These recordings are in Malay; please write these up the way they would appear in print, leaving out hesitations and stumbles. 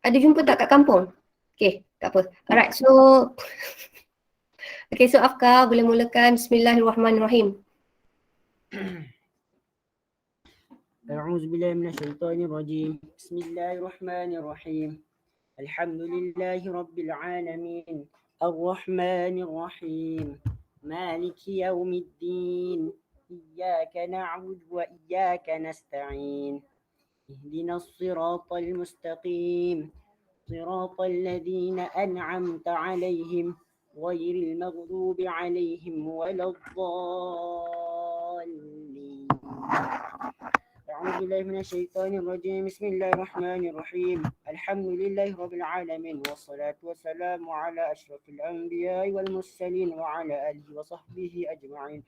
Ada jumpa tak kat kampung? Okay, tak apa. Alright, so okay, so Afka boleh mulakan. Bismillahirrahmanirrahim. أعوذ بالله من الشيطان الرجيم بسم الله الرحمن الرحيم الحمد لله رب العالمين الرحمن الرحيم مالك يوم الدين إياك نعبد وإياك نستعين اهدنا الصراط المستقيم صراط الذين أنعمت عليهم غير المغضوب عليهم ولا الضالين أعوذ بالله من الشيطان الرجيم بسم الله الرحمن الرحيم الحمد لله رب العالمين والصلاة والسلام على أشرف الأنبياء والمرسلين وعلى آله وصحبه أجمعين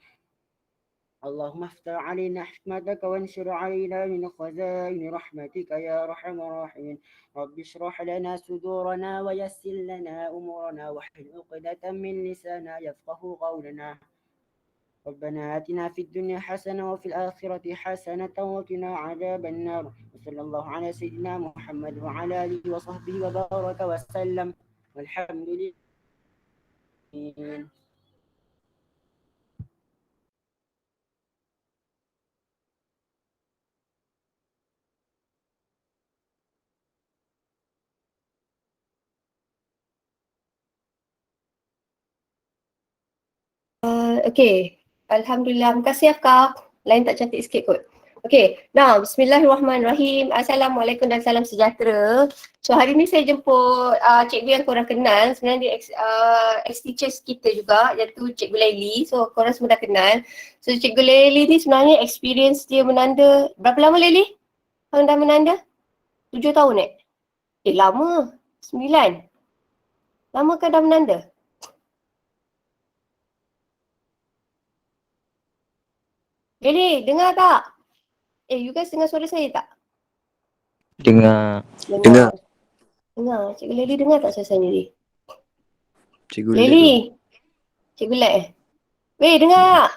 اللهم افتح علينا حكمتك وانشر علينا من خزائن رحمتك يا أرحم الراحمين رب اشرح لنا صدورنا ويسر لنا أمورنا واحلل عقدة من لساننا يفقه قولنا ربنا آتنا في الدنيا حسنة وفي الآخرة حسنة وقنا عذاب النار وصلى الله على سيدنا محمد وعلى آله وصحبه وبارك وسلم والحمد لله. Okay, Alhamdulillah. Terima kasih Afka. Lain tak cantik sikit kot. Okay, now Bismillahirrahmanirrahim. Assalamualaikum dan salam sejahtera. So hari ni saya jemput cikgu yang korang kenal. Sebenarnya dia ex-teachers kita juga, iaitu Cikgu Laili. So korang semua dah kenal. So Cikgu Laili ni sebenarnya experience dia menanda. Berapa lama Laili? Hang dah menanda? 7 tahun lama. 9. Lama kan dah menanda? Laili, dengar tak? You guys dengar suara saya tak? Dengar. Dengar. Cikgu Laili dengar tak suara saya ni? Cikgu Laili. Cikgu Laili. Weh, dengar.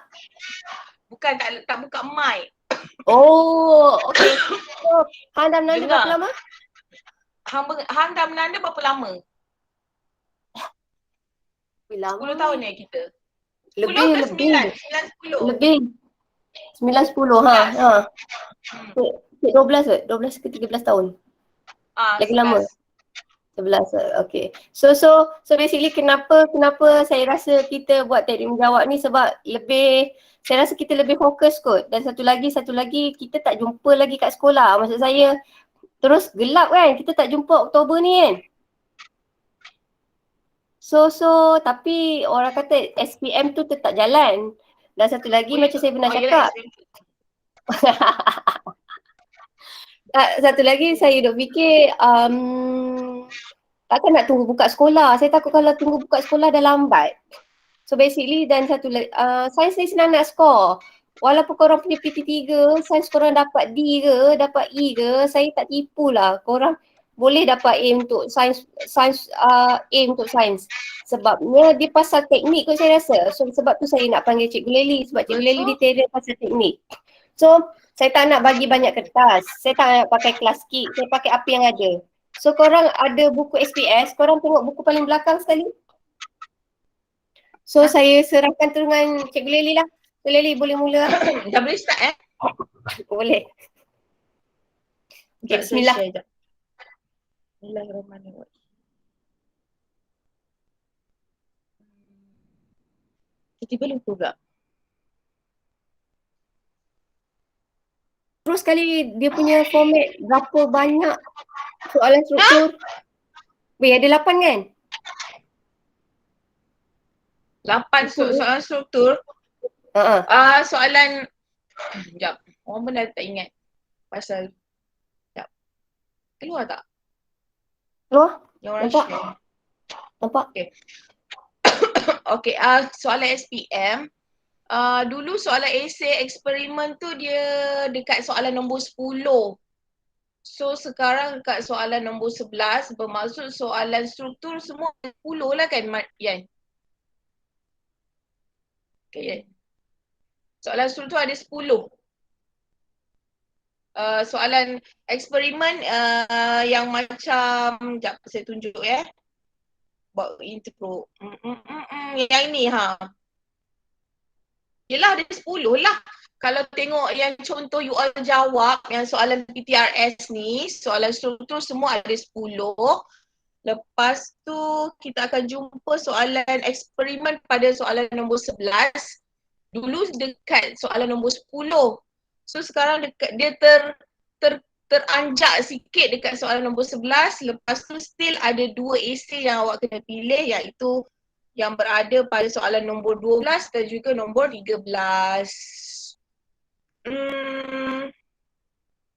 Bukan tak buka mic. Oh, okay. So, hang dah menanda berapa lama? Hang dah menanda berapa lama? Lama. 10 tahun ya kita? Lebih. 9, 10. Lebih. 9, 10. Ha. 12 ke? 12 ke 13 tahun? Lagi 11. lama? 11. Okay. So basically kenapa saya rasa kita buat teknik menjawab ni sebab saya rasa kita lebih fokus kot. Dan satu lagi kita tak jumpa lagi kat sekolah. Maksud saya terus gelap kan, kita tak jumpa Oktober ni kan. So tapi orang kata SPM tu tetap jalan. Dan satu lagi macam saya pernah cakap. Satu lagi saya duk fikir takkan nak tunggu buka sekolah. Saya takut kalau tunggu buka sekolah dah lambat. So basically dan satu lagi sains ni senang nak score. Walaupun korang punya PT3, sains korang dapat D ke, dapat E ke, saya tak tipu lah. Korang boleh dapat A untuk sains A untuk sains. Sebabnya dia pasal teknik kot saya rasa. So sebab tu saya nak panggil Cikgu Laili sebab Cikgu Laili detail pasal teknik. So saya tak nak bagi banyak kertas. Saya tak nak pakai kelas kit. Saya pakai apa yang ada. So korang ada buku SPS, korang tengok buku paling belakang sekali. So saya serahkan dengan Cikgu Laili lah. Cikgu Laili boleh mula. Dah boleh start Boleh. Okay, bismillah. Bismillahirrahmanirrahim. Tiba-tiba lupa pula. Terus sekali dia punya format berapa banyak soalan struktur. Weh, ada 8 kan? 8 soalan struktur. Soalan sekejap. Orang pun dah tak ingat pasal sekejap. Keluar tak? Keluar? Yang orang Nampak? share. Nampak? Okay, soalan SPM. Dulu soalan esei eksperimen tu dia dekat soalan nombor 10. So sekarang dekat soalan nombor 11 bermaksud soalan struktur semua 10 lah kan Yan? Okay Yan. Soalan struktur ada 10. soalan eksperimen yang macam, sekejap saya tunjuk buat intro. Yang ini Yelah ada 10 lah. Kalau tengok yang contoh you all jawab yang soalan PTRS ni, soalan struktur semua ada 10. Lepas tu kita akan jumpa soalan eksperimen pada soalan nombor 11. Dulu dekat soalan nombor 10. So sekarang dekat dia teranjak sikit dekat soalan nombor 11. Lepas tu still ada 2 esei yang awak kena pilih, iaitu yang berada pada soalan nombor 12 dan juga nombor 13.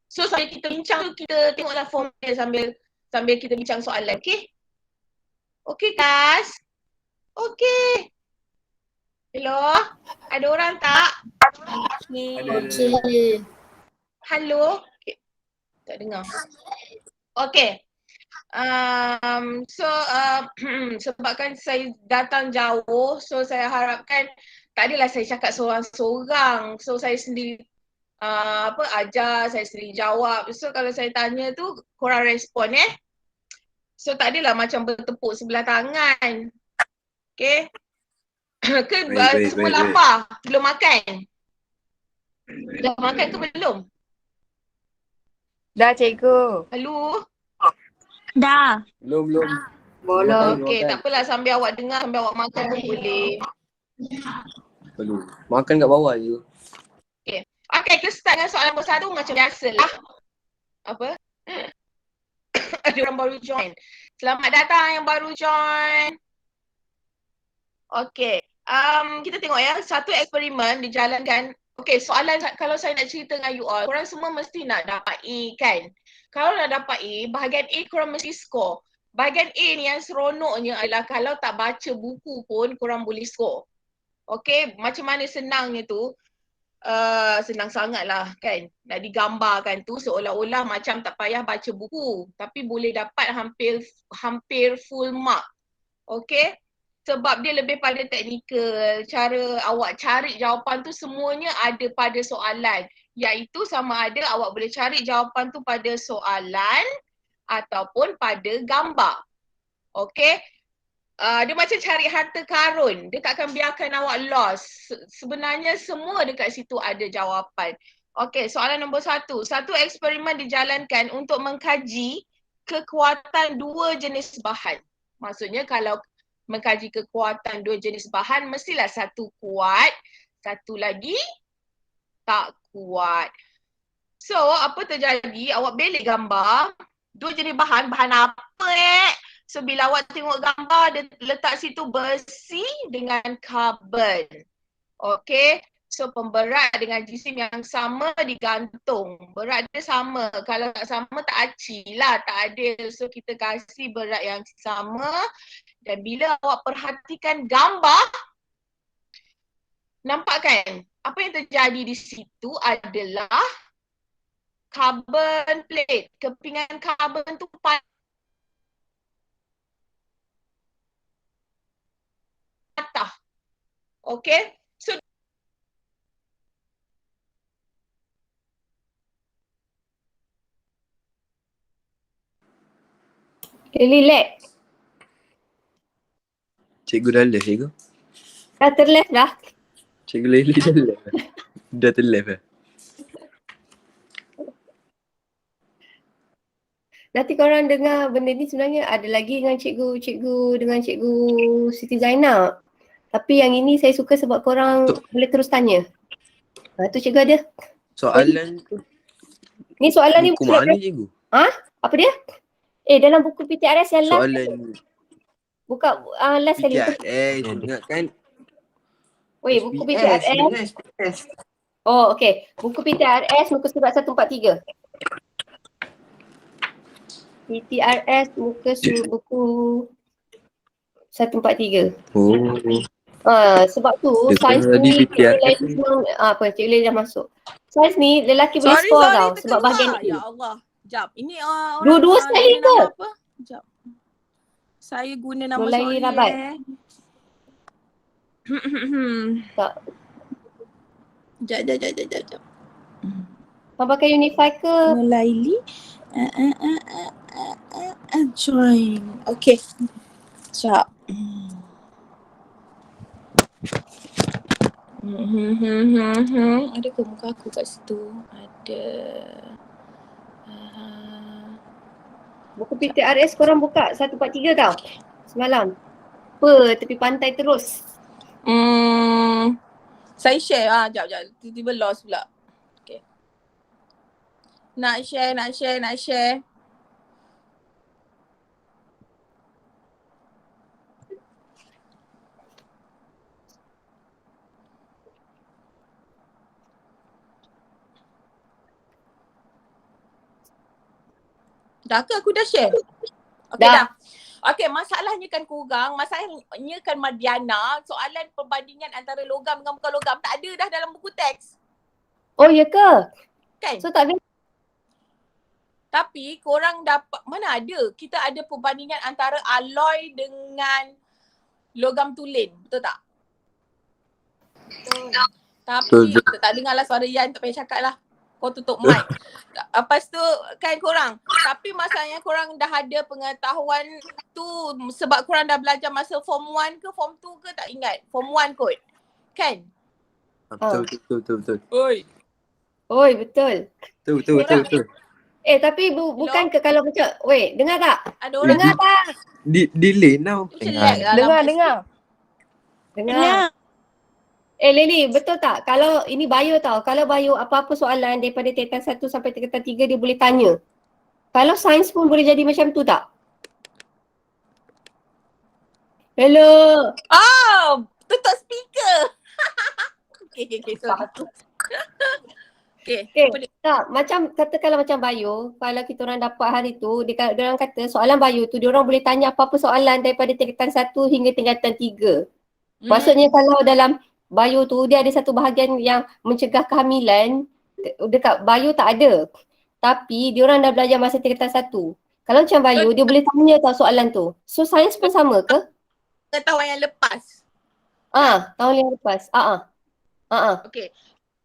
So sambil kita bincang tu, kita tengoklah format sambil kita bincang soalan, okay? Okay guys? Okay. Hello? Ada orang tak? Okey. Hello? Okay. Tak dengar. Okay. Sebabkan saya datang jauh, so saya harapkan tak adalah saya cakap seorang-seorang. So saya sendiri ajar, saya sendiri jawab. So kalau saya tanya tu korang respon So tak adalah macam bertepuk sebelah tangan. Okay. Semua lapar? Belum makan? Dah makan ke belum? Dah cikgu. Hello? Dah. Belum. Boleh. Okay, tak apalah sambil awak dengar, sambil awak makan pun boleh. Belum. Makan kat bawah je. Okay, kita start dengan soalan nombor 1 macam biasa lah. Apa? Ada orang baru join. Selamat datang yang baru join. Okay, kita tengok satu eksperimen dijalankan. Okay, soalan kalau saya nak cerita dengan you all, korang semua mesti nak dapat A kan? Kalau nak dapat A, bahagian A korang mesti score. Bahagian A ni yang seronoknya adalah kalau tak baca buku pun korang boleh score. Okay, macam mana senangnya tu? Senang sangat lah kan. Nak digambarkan tu seolah-olah macam tak payah baca buku. Tapi boleh dapat hampir full mark. Okay? Sebab dia lebih pada teknikal. Cara awak cari jawapan tu semuanya ada pada soalan. Iaitu sama ada awak boleh cari jawapan tu pada soalan ataupun pada gambar. Okay? Dia macam cari harta karun. Dia tak akan biarkan awak lost. Sebenarnya semua dekat situ ada jawapan. Okay, soalan nombor 1. Satu eksperimen dijalankan untuk mengkaji kekuatan 2 jenis bahan. Maksudnya kalau mengkaji kekuatan 2 jenis bahan, mestilah satu kuat, satu lagi tak kuat. So, apa terjadi? Awak belik gambar, 2 jenis bahan apa So, bila awak tengok gambar, dia letak situ besi dengan karbon. Okay. So, pemberat dengan jisim yang sama digantung. Berat dia sama. Kalau tak sama, tak aci lah, tak adil. So, kita kasih berat yang sama. Dan bila awak perhatikan gambar, nampak kan? Apa yang terjadi di situ adalah carbon plate. Kepingan karbon tu patah. Okay? So, Relax. Cikgu dah left cikgu. Dah terleft dah. Cikgu Leli dah left. Dah terleft Nanti korang dengar benda ni sebenarnya ada lagi dengan cikgu Siti Zainab. Tapi yang ini saya suka sebab korang boleh terus tanya. Tu cikgu ada. Soalan tu Ni soalan ni buku mana cikgu? apa dia? Dalam buku PTRS yang last. Soalan Buka last sekali. ingat kan? Weh, buku PTRS. Oh, okey. Buku PTRS muka surat 143. PTRS muka surat buku 143. Oh. Sebab tu Dia sains tadi ni PTRS Cikgu Leli dah masuk. Sains ni lelaki boleh score tau sebab bahagian Ya Allah. Jap. Ini orang Dua-dua sekali ke? Apa? Jap. Saya guna nama Mulai sorry rabat. Tak. Jap. Kau pakai Unify ke? Nulaili. Join. Okay. Sekejap. Ada ke muka aku kat situ? Ada. Buku PTRS korang buka 143 tau. Semalam. Apa tepi pantai terus. Saya share jap. Tiba-tiba lost pula. Okay. Nak share. Dah ke aku dah share? Okay dah. Okay, masalahnya kan masalahnya kan Madiana, soalan perbandingan antara logam dengan bukan logam tak ada dah dalam buku teks. Oh ya ke? Kan? So tak boleh. Tapi korang dapat, mana ada, kita ada perbandingan antara alloy dengan logam tulen, betul tak? Tapi tak dengarlah suara Yan, tak payah cakap lah. Kau tutup mic. Lepas tu kan korang, tapi masalahnya korang dah ada pengetahuan tu sebab korang dah belajar masa form 1 ke form 2 ke tak ingat. Form 1 kot. Kan? Betul. Oi betul. Betul. Tapi bukan ke kalau macam, wait dengar tak? Ada orang Dengar tak? Delay now. lag lah. Dengar. Lily, betul tak? Kalau ini bio tau. Kalau bio apa-apa soalan daripada tingkatan 1 sampai tingkatan 3 dia boleh tanya. Kalau sains pun boleh jadi macam tu tak? Hello. Oh, tutup speaker. Okay, sorry. Okay. Tak, macam katakanlah macam bio, kalau kita orang dapat hari tu, dia orang kata soalan bio tu dia orang boleh tanya apa-apa soalan daripada tingkatan 1 hingga tingkatan 3. Maksudnya kalau dalam bio tu dia ada satu bahagian yang mencegah kehamilan, dekat bio tak ada. Tapi dia orang dah belajar masa tingkatan 1. Kalau macam bio dia boleh tanya tau soalan tu. So sains pun sama ke? Pengetahuan yang lepas. Tahun yang lepas. Okay.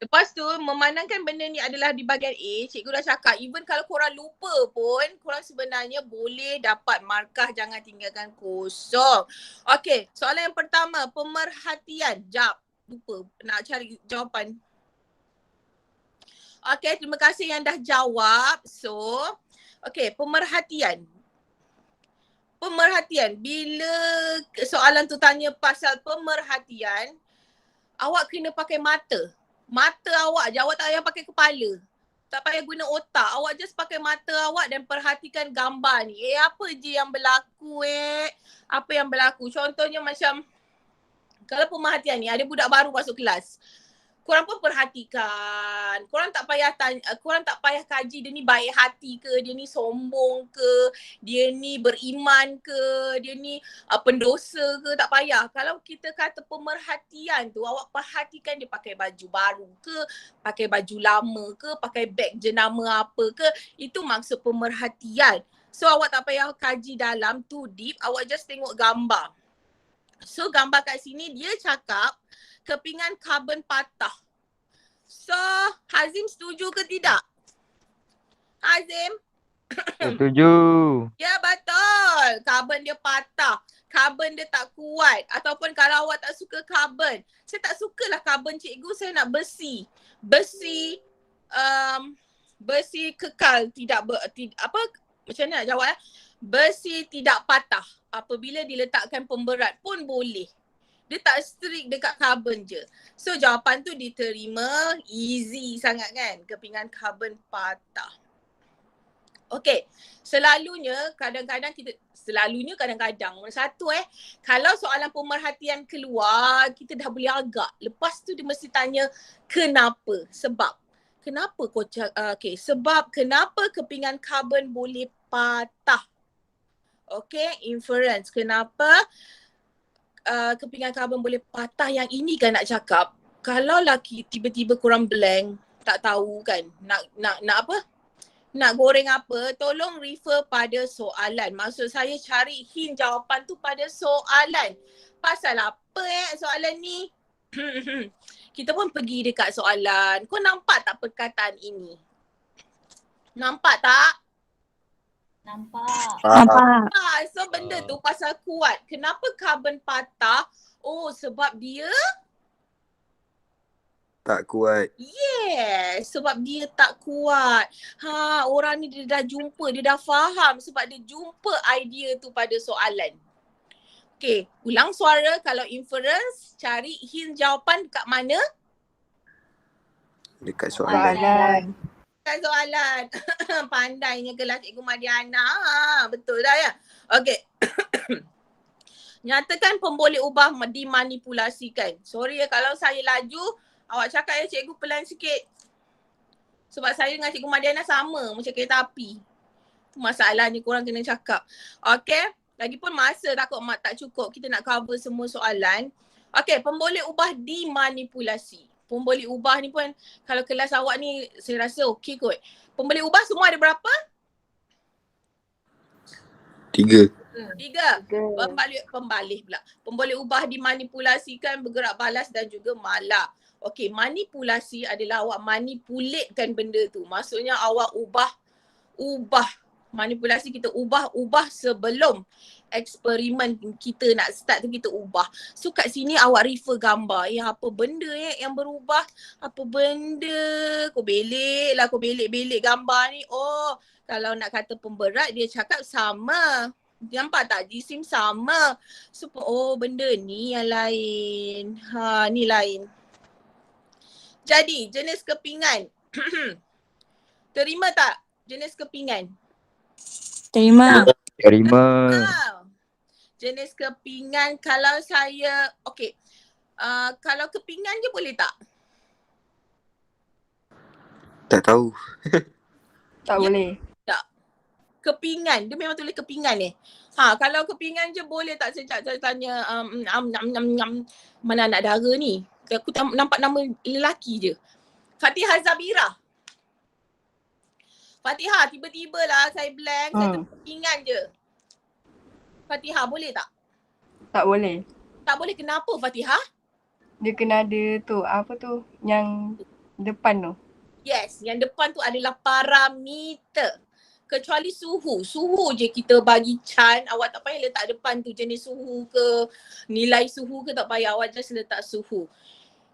Lepas tu memandangkan benda ni adalah di bahagian A, cikgu dah cakap even kalau korang lupa pun, korang sebenarnya boleh dapat markah, jangan tinggalkan kosong. Okay, soalan yang pertama, pemerhatian. Jap, lupa nak cari jawapan. Okay, terima kasih yang dah jawab. So, okay, pemerhatian. Bila soalan tu tanya pasal pemerhatian, awak kena pakai mata. Mata awak je, awak tak payah pakai kepala. Tak payah guna otak. Awak just pakai mata awak dan perhatikan gambar ni. Apa je yang berlaku Apa yang berlaku? Contohnya macam, kalau pemerhatian ni ada budak baru masuk kelas. Korang pun perhatikan. Korang tak payah kaji dia ni baik hati ke, dia ni sombong ke, dia ni beriman ke, dia ni pendosa ke, tak payah. Kalau kita kata pemerhatian tu, awak perhatikan dia pakai baju baru ke, pakai baju lama ke, pakai beg jenama apa ke, itu maksud pemerhatian. So awak tak payah kaji dalam too deep, awak just tengok gambar. So gambar kat sini dia cakap kepingan karbon patah. So, Hazim setuju ke tidak? Hazim? Setuju. Ya betul. Karbon dia patah. Karbon dia tak kuat. Ataupun kalau awak tak suka karbon. Saya tak sukalah karbon cikgu, saya nak besi. Besi kekal, macam mana nak jawab Besi tidak patah. Apabila diletakkan pemberat pun boleh. Dia tak strict dekat karbon je. So jawapan tu diterima, easy sangat kan. Kepingan karbon patah. Okay, kadang-kadang nombor satu kalau soalan pemerhatian keluar, kita dah boleh agak. Lepas tu dia mesti tanya kenapa, sebab. Kenapa sebab kenapa kepingan karbon boleh patah. Okay, inference. Kenapa kepingan karbon boleh patah? Yang ini kan nak cakap, kalau laki tiba-tiba korang blank, tak tahu kan nak goreng apa, tolong refer pada soalan. Maksud saya cari hint jawapan tu pada soalan. Pasal apa soalan ni? Kita pun pergi dekat soalan. Kau nampak tak perkataan ini? Nampak tak? Nampak. Nampak. So benda tu pasal kuat. Kenapa karbon patah? Oh, sebab dia Tak kuat. yes, sebab dia tak kuat. Orang ni dia dah jumpa, dia dah faham sebab dia jumpa idea tu pada soalan. Okay, ulang suara. Kalau inference, cari hint jawapan dekat mana? Dekat soalan. Soalan. Dekat soalan. Pandainya kelas Cikgu Mariana. Betul dah ya? Okay. Nyatakan pemboleh ubah dimanipulasikan. Sorry ya kalau saya laju, awak cakap ya cikgu pelan sikit. Sebab saya dengan Cikgu Mariana sama macam kereta api. Masalahnya korang kena cakap. Okay. Lagipun masa takut mak tak cukup, kita nak cover semua soalan. Okay, pemboleh ubah dimanipulasi. Pemboleh ubah ni pun kalau kelas awak ni saya rasa okey kot. Pemboleh ubah semua ada berapa? 3. 3. Pembalih pula. Pemboleh ubah dimanipulasikan, bergerak balas dan juga malak. Okey, manipulasi adalah awak manipulatekan benda tu. Maksudnya awak ubah. Manipulasi kita ubah sebelum eksperimen kita nak start tu kita ubah. So kat sini awak refer gambar. Apa benda yang berubah? Apa benda? Kau belik gambar ni. Oh, kalau nak kata pemberat dia cakap sama. Nampak tak? Jisim sama. So, oh benda ni yang lain. Ni lain. Jadi jenis kepingan. Terima tak jenis kepingan? Terima. Terima. Jenis kepingan kalau saya, okey. Kalau kepingan je boleh tak? Tak tahu. Tak Ya. boleh. Kepingan, dia memang tulis kepingan ni. Kalau kepingan je boleh tak saya tanya mana anak dara ni? Aku nampak nama lelaki je. Fatihah Zabira. Fatihah, tiba-tiba lah saya blank, saya kepingan je. Fatihah boleh tak? Tak boleh. Tak boleh, kenapa Fatihah? Dia kena ada tu, apa tu, yang depan tu. Yes, yang depan tu adalah parameter. Kecuali suhu. Suhu je kita bagi can. Awak tak payah letak depan tu jenis suhu ke, nilai suhu ke, tak payah. Awak just letak suhu.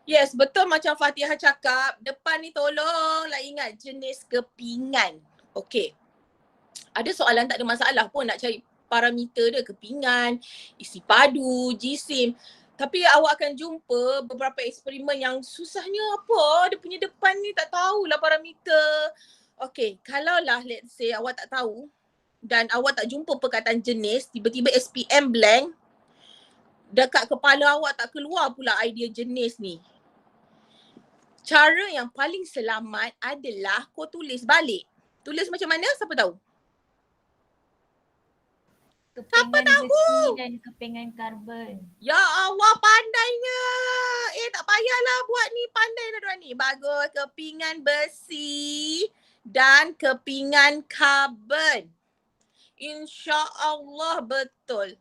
Yes, betul macam Fatihah cakap. Depan ni tolonglah ingat jenis kepingan. Okey. Ada soalan tak ada masalah pun nak cari parameter dia. Kepingan, isi padu, jisim. Tapi awak akan jumpa beberapa eksperimen yang susahnya apa. Dia punya depan ni tak tahulah parameter. Okey, kalaulah let's say awak tak tahu dan awak tak jumpa perkataan jenis, tiba-tiba SPM blank, dekat kepala awak tak keluar pula idea jenis ni. Cara yang paling selamat adalah kau tulis balik. Tulis macam mana? Siapa tahu? Kepingan besi dan kepingan karbon. Ya Allah, pandainya. Tak payahlah buat ni. Pandai lah diorang ni. Bagus. Kepingan besi dan kepingan karbon. InsyaAllah betul.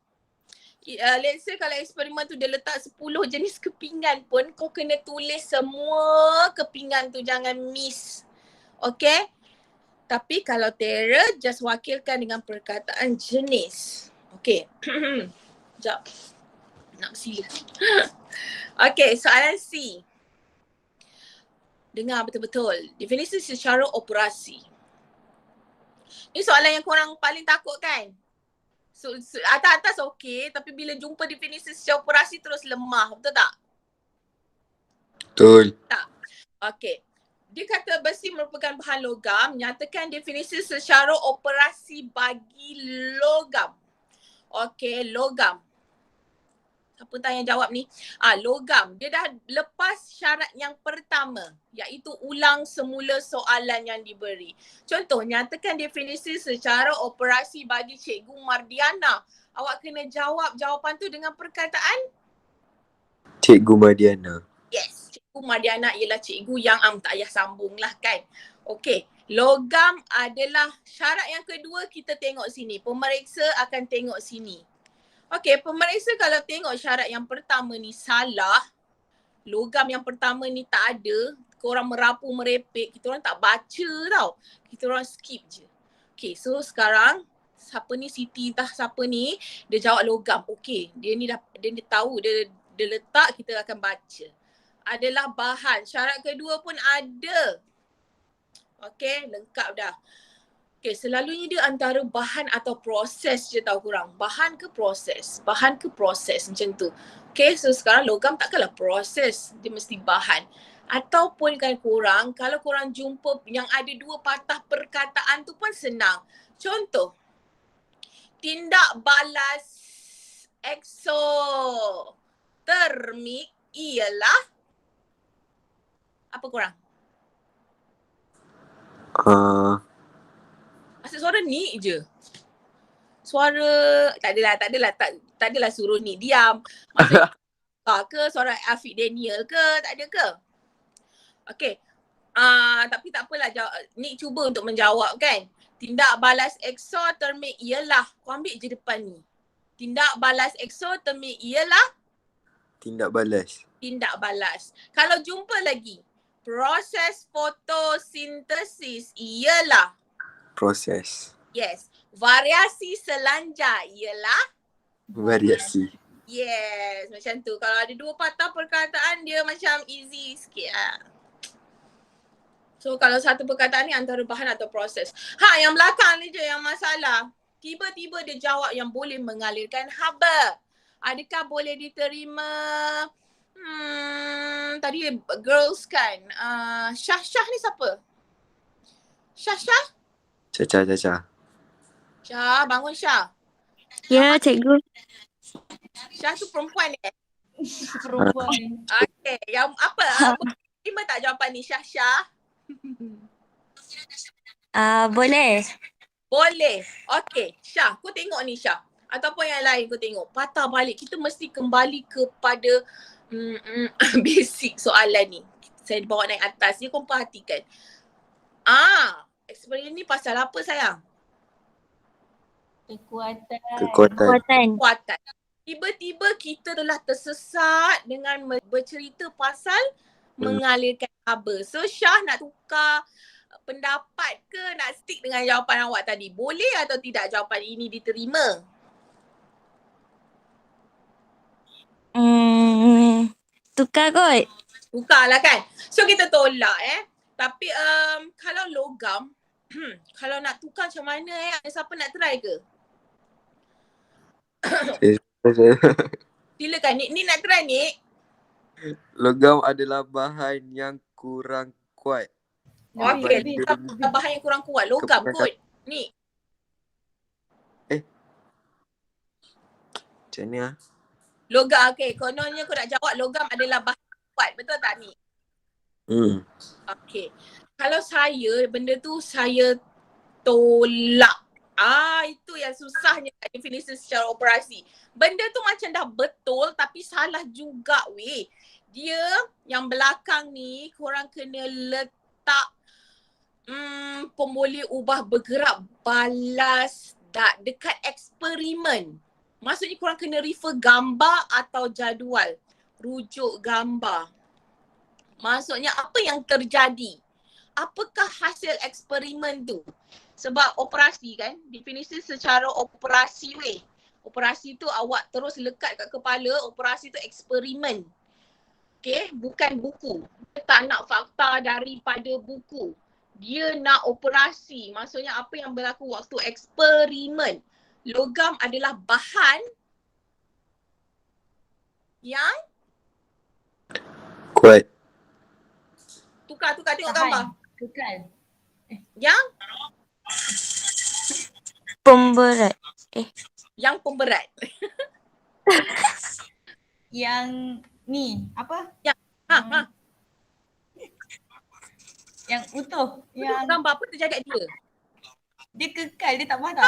Let's say kalau eksperimen tu dia letak 10 jenis kepingan pun, kau kena tulis semua kepingan tu, jangan miss. Okay? Tapi kalau Tara, just wakilkan dengan perkataan jenis. Okay. Sekejap. Nak bersila. Okay, soalan C. Dengar betul-betul. Definisi secara operasi. Ini soalan yang korang paling takut kan? So, atas okey, tapi bila jumpa definisi secara operasi terus lemah. Betul tak? Betul. Tak. Okey. Dia kata besi merupakan bahan logam. Nyatakan definisi secara operasi bagi logam. Okey, logam. Siapa tanya jawab ni? Logam. Dia dah lepas syarat yang pertama, iaitu ulang semula soalan yang diberi. Contoh, nyatakan definisi secara operasi bagi Cikgu Mardiana. Awak kena jawab jawapan tu dengan perkataan? Cikgu Mardiana. Yes, Cikgu Mardiana ialah cikgu yang tak payah sambung lah kan. Okey, logam adalah syarat yang kedua, kita tengok sini. Pemeriksa akan tengok sini. Okey, pemeriksa kalau tengok syarat yang pertama ni salah, logam yang pertama ni tak ada, korang merapu merepek, kita orang tak baca tau. Kita orang skip je. Okay, so sekarang siapa ni Siti entah siapa ni, dia jawab logam. Okay, dia ni tahu, dia letak, kita akan baca. Adalah bahan. Syarat kedua pun ada. Okay, lengkap dah. Okay, selalunya dia antara bahan atau proses je tau korang. Bahan ke proses? Bahan ke proses macam tu. Okay, so sekarang logam takkanlah proses. Dia mesti bahan. Ataupun kan korang, kalau korang jumpa yang ada dua patah perkataan tu pun senang. Contoh, tindak balas eksotermik ialah apa korang? Asyik suara ni je. Suara tak adalah suruh ni diam. Maksudnya ke suara Afiq Daniel ke, tak ada ke? Okey. Tapi tak apalah, Nik cuba untuk menjawab kan. Tindak balas eksotermik ialah, kau ambil je depan ni. Tindak balas eksotermik ialah Tindak balas. tindak balas. Kalau jumpa lagi, proses fotosintesis ialah Proses. yes. Variasi selanjar ialah Variasi. yes. Macam tu. Kalau ada dua patah perkataan dia macam easy sikit lah. So kalau satu perkataan ni antara bahan atau proses. Yang belakang ni je yang masalah. Tiba-tiba dia jawab yang boleh mengalirkan haba. Adakah boleh diterima? Tadi girls kan. Syah ni siapa? Syah? Caca. Syah, bangun Syah. Ya, cikgu. Syah tu perempuan ni. Perempuan. Okay, yang apa? Boleh terima tak jawapan ni Syah? Boleh. Boleh. Okay, Syah, kau tengok ni Syah. Ataupun yang lain kau tengok. Patah balik. Kita mesti kembali kepada basic soalan ni. Saya bawa naik atas. Dia kau perhatikan. Eksperimen ni pasal apa sayang? Kekuatan. Kekuatan. Tiba-tiba kita telah tersesat dengan bercerita pasal mengalirkan haba. So Syah nak tukar pendapat ke nak stick dengan jawapan awak tadi? Boleh atau tidak jawapan ini diterima? Tukar kot. Tukarlah kan. So kita tolak Tapi kalau logam, kalau nak tukar macam mana siapa nak try ke? Silakan Nik nak try Nik. Logam adalah bahan yang kurang kuat. Okey, Berbanding- bahan yang kurang kuat. Logam kot. Nik. Macam ni lah. Logam, okey. Kononnya kau nak jawab logam adalah bahan kuat. Betul tak Nik? Okey. Kalau saya, benda tu saya tolak. Itu yang susahnya definisi secara operasi. Benda tu macam dah betul tapi salah juga weh. Dia yang belakang ni korang kena letak pemboleh ubah bergerak balas dekat eksperimen. Maksudnya korang kena refer gambar atau jadual. Rujuk gambar. Maksudnya apa yang terjadi? Apakah hasil eksperimen tu? Sebab operasi kan, definisi secara operasi weh. Operasi tu awak terus lekat kat kepala, operasi tu eksperimen. Okay, bukan buku. Dia tak nak fakta daripada buku. Dia nak operasi. Maksudnya apa yang berlaku waktu eksperimen. Logam adalah bahan yang Kuat. tukar tengok gambar. Kekal. Yang Pemberat. yang pemberat. Yang ni, apa? Yang utuh. Tengok gambar apa terjadi kat dia. Dia kekal, dia tak patah.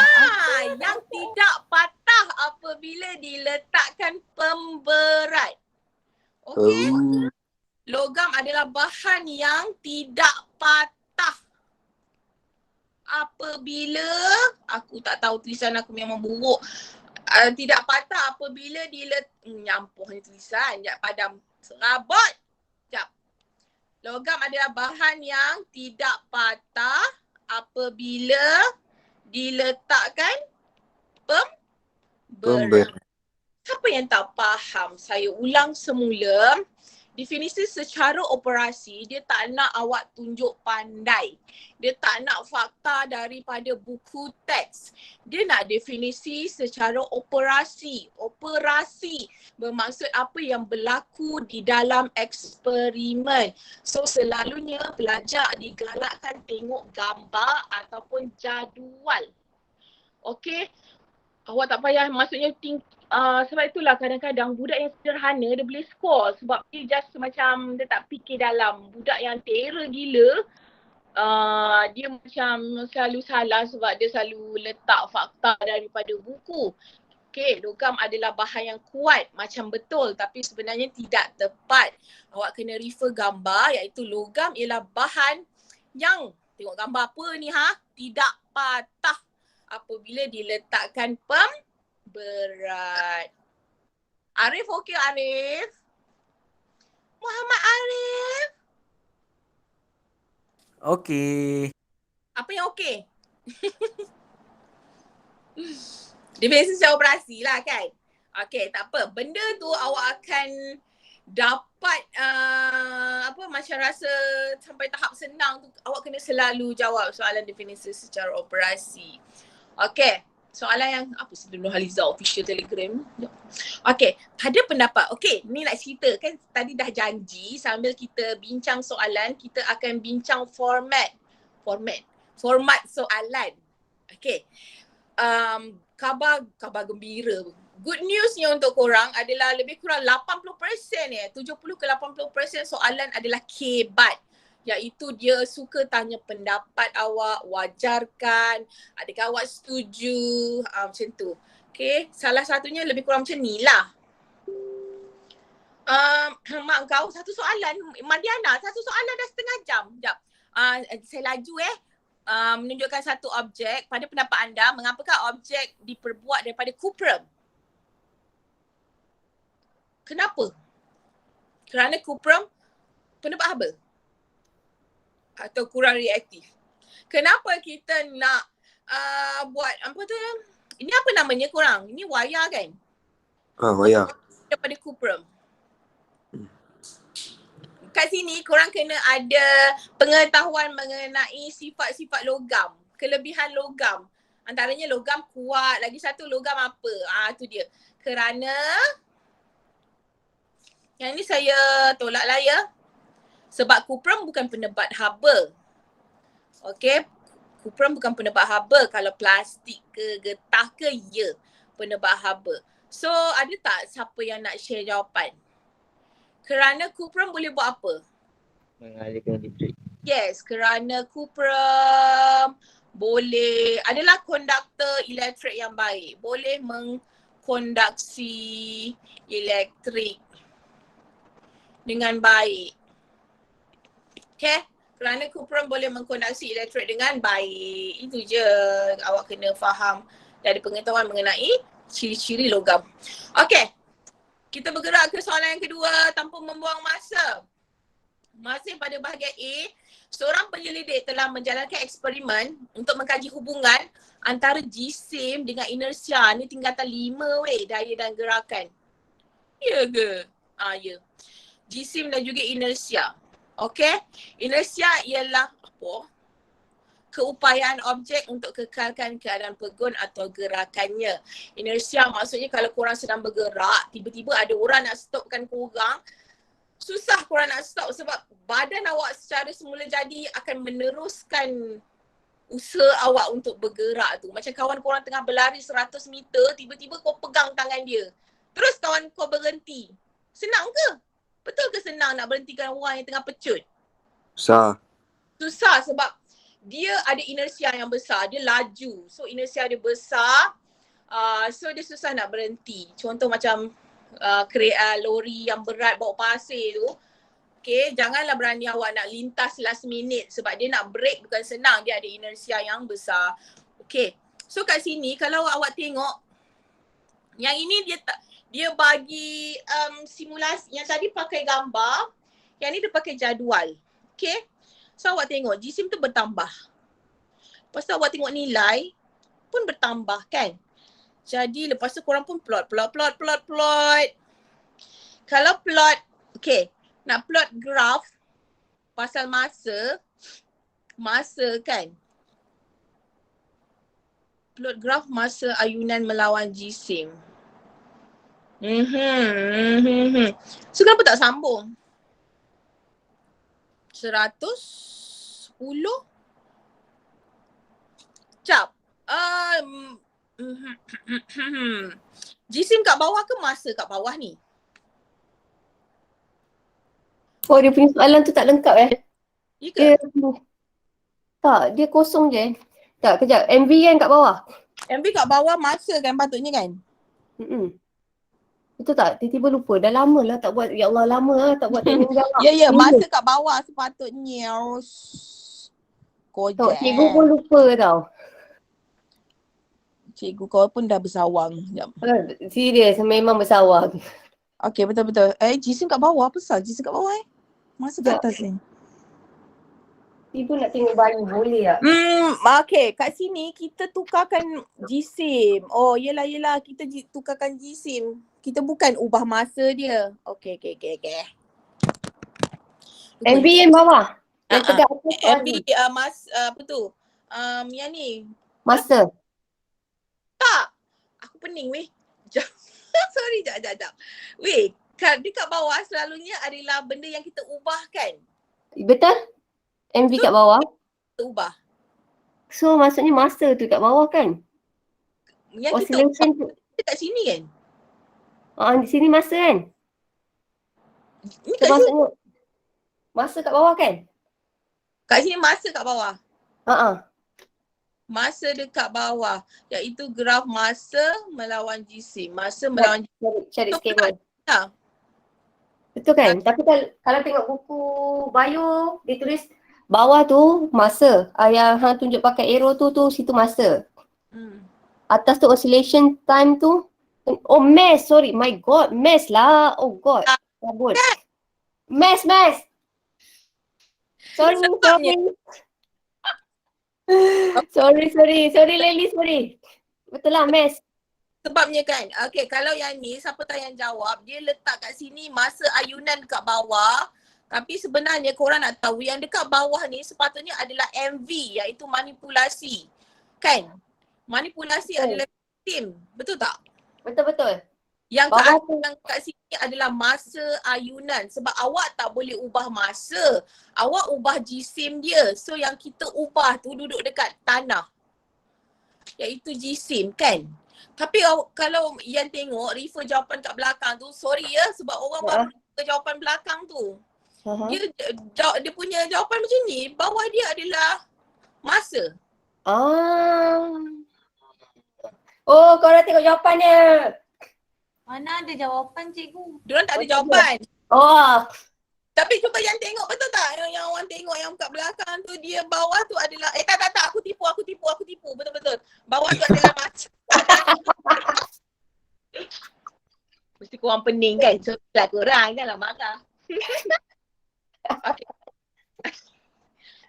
Yang tidak patah apabila diletakkan pemberat. Okey. Logam adalah bahan yang tidak patah apabila, aku tak tahu tulisan aku memang buruk. Tidak patah apabila nyampuh ni tulisan, sekejap padam serabut. Sekejap. Logam adalah bahan yang tidak patah apabila diletakkan pemberat. Siapa yang tak faham? Saya ulang semula. Definisi secara operasi, dia tak nak awak tunjuk pandai. Dia tak nak fakta daripada buku teks. Dia nak definisi secara operasi. Operasi bermaksud apa yang berlaku di dalam eksperimen. So selalunya pelajar digalakkan tengok gambar ataupun jadual. Okey? Awak tak payah, maksudnya sebab itulah kadang-kadang budak yang sederhana dia boleh score sebab dia just macam dia tak fikir dalam. Budak yang terror gila, dia macam selalu salah sebab dia selalu letak fakta daripada buku. Okey, logam adalah bahan yang kuat macam betul tapi sebenarnya tidak tepat. Awak kena refer gambar iaitu logam ialah bahan yang, tengok gambar apa ni tidak patah apabila diletakkan pemberat. Arif okey Arif? Muhammad Arif? Okey. Apa yang okey? Definisi secara operasi lah kan? Okey, tak apa. Benda tu awak akan dapat macam rasa sampai tahap senang tu awak kena selalu jawab soalan definisi secara operasi. Okey, soalan yang apa sebelum Nurhaliza official Telegram. Okey, ada pendapat. Okey, ni nak cerita kan tadi dah janji sambil kita bincang soalan, kita akan bincang format soalan. Okey. Khabar gembira. Good newsnya untuk korang adalah lebih kurang 80% 70 ke 80% soalan adalah kebat. Iaitu dia suka tanya pendapat awak, wajarkan, adakah awak setuju, macam tu. Okay, salah satunya lebih kurang macam ni lah. Mak kau, satu soalan, Madiana, satu soalan dah setengah jam. Sekejap, saya laju menunjukkan satu objek. Pada pendapat anda, mengapakah objek diperbuat daripada cuprum? Kenapa? Kerana cuprum pendapat Hubble atau kurang reaktif. Kenapa kita nak buat apa tu? Ini apa namanya korang? Ini wayar kan? Wayar. Daripada cuprum. Kat sini korang kena ada pengetahuan mengenai sifat-sifat logam, kelebihan logam. Antaranya logam kuat, lagi satu logam apa? Tu dia. Kerana yang ni saya tolak lah ya. Sebab cuprum bukan penebat Hubble. Okey, cuprum bukan penebat Hubble. Kalau plastik ke getah ke, ya, penebat Hubble. So ada tak siapa yang nak share jawapan? Kerana cuprum boleh buat apa? Mengalirkan listrik. Yes, kerana cuprum adalah konduktor elektrik yang baik. Boleh mengkonduksi elektrik dengan baik. Okay, kerana cuprum boleh mengkonduksi elektrik dengan baik. Itu je, awak kena faham dan ada pengetahuan mengenai ciri-ciri logam. Okay, kita bergerak ke soalan yang kedua tanpa membuang masa. Masih pada bahagian A, seorang penyelidik telah menjalankan eksperimen untuk mengkaji hubungan antara jisim dengan inersia. Ni tingkatan 5 daya dan gerakan. Ya ke? Ya. Jisim dan juga inersia. Okey, inersia ialah apa? Keupayaan objek untuk kekalkan keadaan pegun atau gerakannya. Inersia maksudnya kalau korang sedang bergerak, tiba-tiba ada orang nak stopkan korang, susah korang nak stop sebab badan awak secara semula jadi akan meneruskan usaha awak untuk bergerak tu. Macam kawan korang tengah berlari 100 meter, tiba-tiba kau pegang tangan dia. Terus kawan kau berhenti. Senang ke? Betul ke senang nak berhentikan orang yang tengah pecut? Susah sebab dia ada inersia yang besar, dia laju. So inersia dia besar, so dia susah nak berhenti. Contoh macam lori yang berat bawa pasir tu. Okay, janganlah berani awak nak lintas last minute sebab dia nak break bukan senang, dia ada inersia yang besar. Okay, so kat sini kalau awak tengok, yang ini dia bagi simulasi, yang tadi pakai gambar, Yang ni dia pakai jadual. Okay. So awak tengok jisim tu bertambah. Lepas tu awak tengok nilai pun bertambah kan. Jadi lepas tu korang pun plot. Kalau plot, okay, nak plot graf pasal masa kan. Plot graf masa ayunan melawan jisim. So kenapa tak sambung? 110 Cap. Jisim kat bawah ke masa kat bawah ni? Oh, dia punya soalan tu tak lengkap Ya ke? Dia kosong je. Tak, kejap. MV kan kat bawah? MV kat bawah masa kan patutnya kan? Betul tak? Tiba-tiba lupa. Dah lama lah tak buat. Ya Allah, lama lah tak buat tanya jawab. Ya, masa kat bawah sepatutnya. Tok, cikgu pun lupa tau. Cikgu kau pun dah bersawang. Sekejap. Serius, memang bersawang. Okay, betul-betul. Jisim kat bawah. Apa sah jisim kat bawah Masa kat atas ni. Ibu nak tengok bayi, boleh tak? Okay, kat sini kita tukarkan jisim. Oh, yelah. Kita tukarkan jisim. Kita bukan ubah masa dia. Okay. MV yang bawah? Yang tegak MV, apa tu? Yang ni. Masa? Tak. Aku pening weh. Sorry, jap. Weh, dekat bawah selalunya adalah benda yang kita ubah kan? Betul? MV kat bawah? Kita ubah. So maksudnya masa tu kat bawah kan? Yang kita Oscillation ubah kat sini kan? Di sini masa kan? Ni So kat sini. maksudnya masa kat bawah kan? Kat sini masa kat bawah. Masa dekat bawah. Iaitu graf masa melawan jisim. Masa melawan jisim. Cari skema. Ha. Betul kan? Tapi kalau tengok buku bio, dia tulis bawah tu masa. Yang hang tunjuk pakai arrow tu situ masa. Atas tu oscillation time tu. Oh, mass. Sorry. My God. Mass lah. Oh God. Kabut. Mass. Sorry. Sorry Lely, sorry. Betul lah, mass. Sebabnya kan, okay, kalau yang ni siapa tahu yang jawab, dia letak kat sini masa ayunan dekat bawah. Tapi sebenarnya korang nak tahu yang dekat bawah ni sepatutnya adalah MV, iaitu manipulasi. Kan? Manipulasi adalah sistem. Betul tak? Betul. Yang kat sini adalah masa ayunan. Sebab awak tak boleh ubah masa. Awak ubah jisim dia. So yang kita ubah tu duduk dekat tanah. Iaitu jisim kan. Tapi kalau yang tengok refer jawapan kat belakang tu, sorry sebab orang baru refer jawapan belakang tu. Dia punya jawapan macam ni, bawah dia adalah masa. Oh, korang tengok jawapannya. Mana ada jawapan cikgu? Diorang tak ada jawapan. Oh. Tapi cuba yang tengok, betul tak? Yang orang tengok yang kat belakang tu, dia bawah tu adalah, tak, aku tipu. Betul. Bawah tu adalah masa. Mesti korang pening kan? So lah korang, janganlah marah. Okay.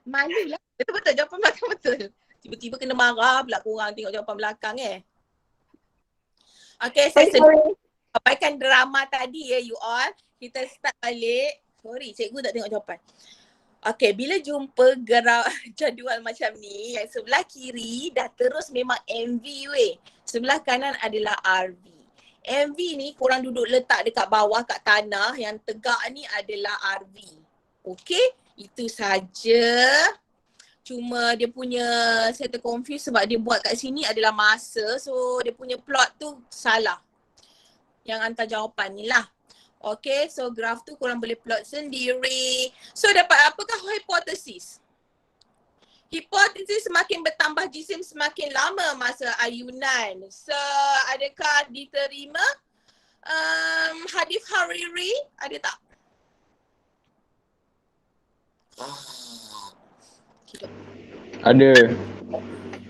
Malu lah. Betul, jawapan belakang betul. Tiba-tiba kena marah pula korang tengok jawapan belakang Okay, saya sedih. Abaikan drama tadi you all. Kita start balik. Sorry, cikgu tak tengok jawapan. Okay, bila jumpa jadual macam ni, yang sebelah kiri dah terus memang MV weh. Sebelah kanan adalah RV. MV ni korang duduk letak dekat bawah kat tanah, yang tegak ni adalah RV. Okay, itu saja. Cuma dia punya, saya terconfuse sebab dia buat kat sini adalah masa. So dia punya plot tu salah. Yang hantar jawapan ni lah. Okay, so graf tu korang boleh plot sendiri. So dapat apakah hipotesis? Hipotesis semakin bertambah jisim semakin lama masa ayunan. So adakah diterima? Hadis Hariri ada tak? Ada.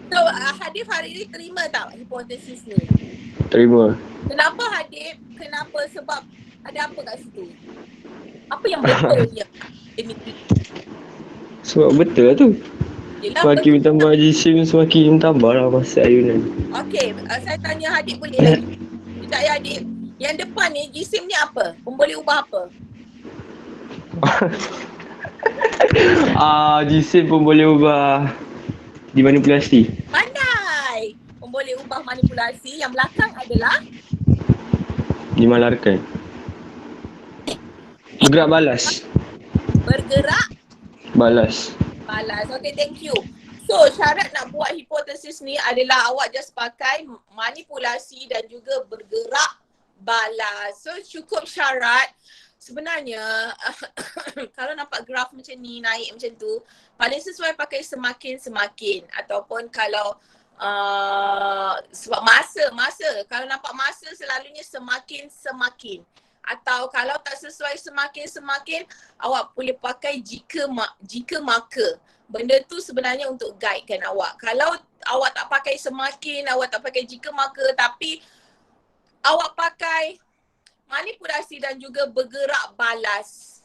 So Hadif Hariri terima tak hipotesis ni? Terima. Kenapa Hadif? Kenapa? Sebab ada apa kat situ? Apa yang betulnya? Sebab betul lah tu. Yelah, Semakin bertambah jisim, semakin tambah lah masa ayunan. Okey, saya tanya Hadik boleh? Sekejap ya Hadik. Yang depan ni jisim ni apa? Boleh ubah apa? Jisim pun boleh ubah dimanipulasi. Pandai. Boleh ubah manipulasi. Yang belakang adalah Dimalarkan. Bergerak balas. bergerak Balas. balas. Okay, thank you. So, syarat nak buat hipotesis ni adalah awak just pakai manipulasi dan juga bergerak balas. So, cukup syarat. Sebenarnya, kalau nampak graf macam ni, naik macam tu, paling sesuai pakai semakin-semakin. Ataupun kalau sebab masa. Kalau nampak masa selalunya semakin-semakin. Atau kalau tak sesuai semakin-semakin, awak boleh pakai jika maka. Benda tu sebenarnya untuk guidekan awak. Kalau awak tak pakai semakin, awak tak pakai jika maka, tapi awak pakai manipulasi dan juga bergerak balas.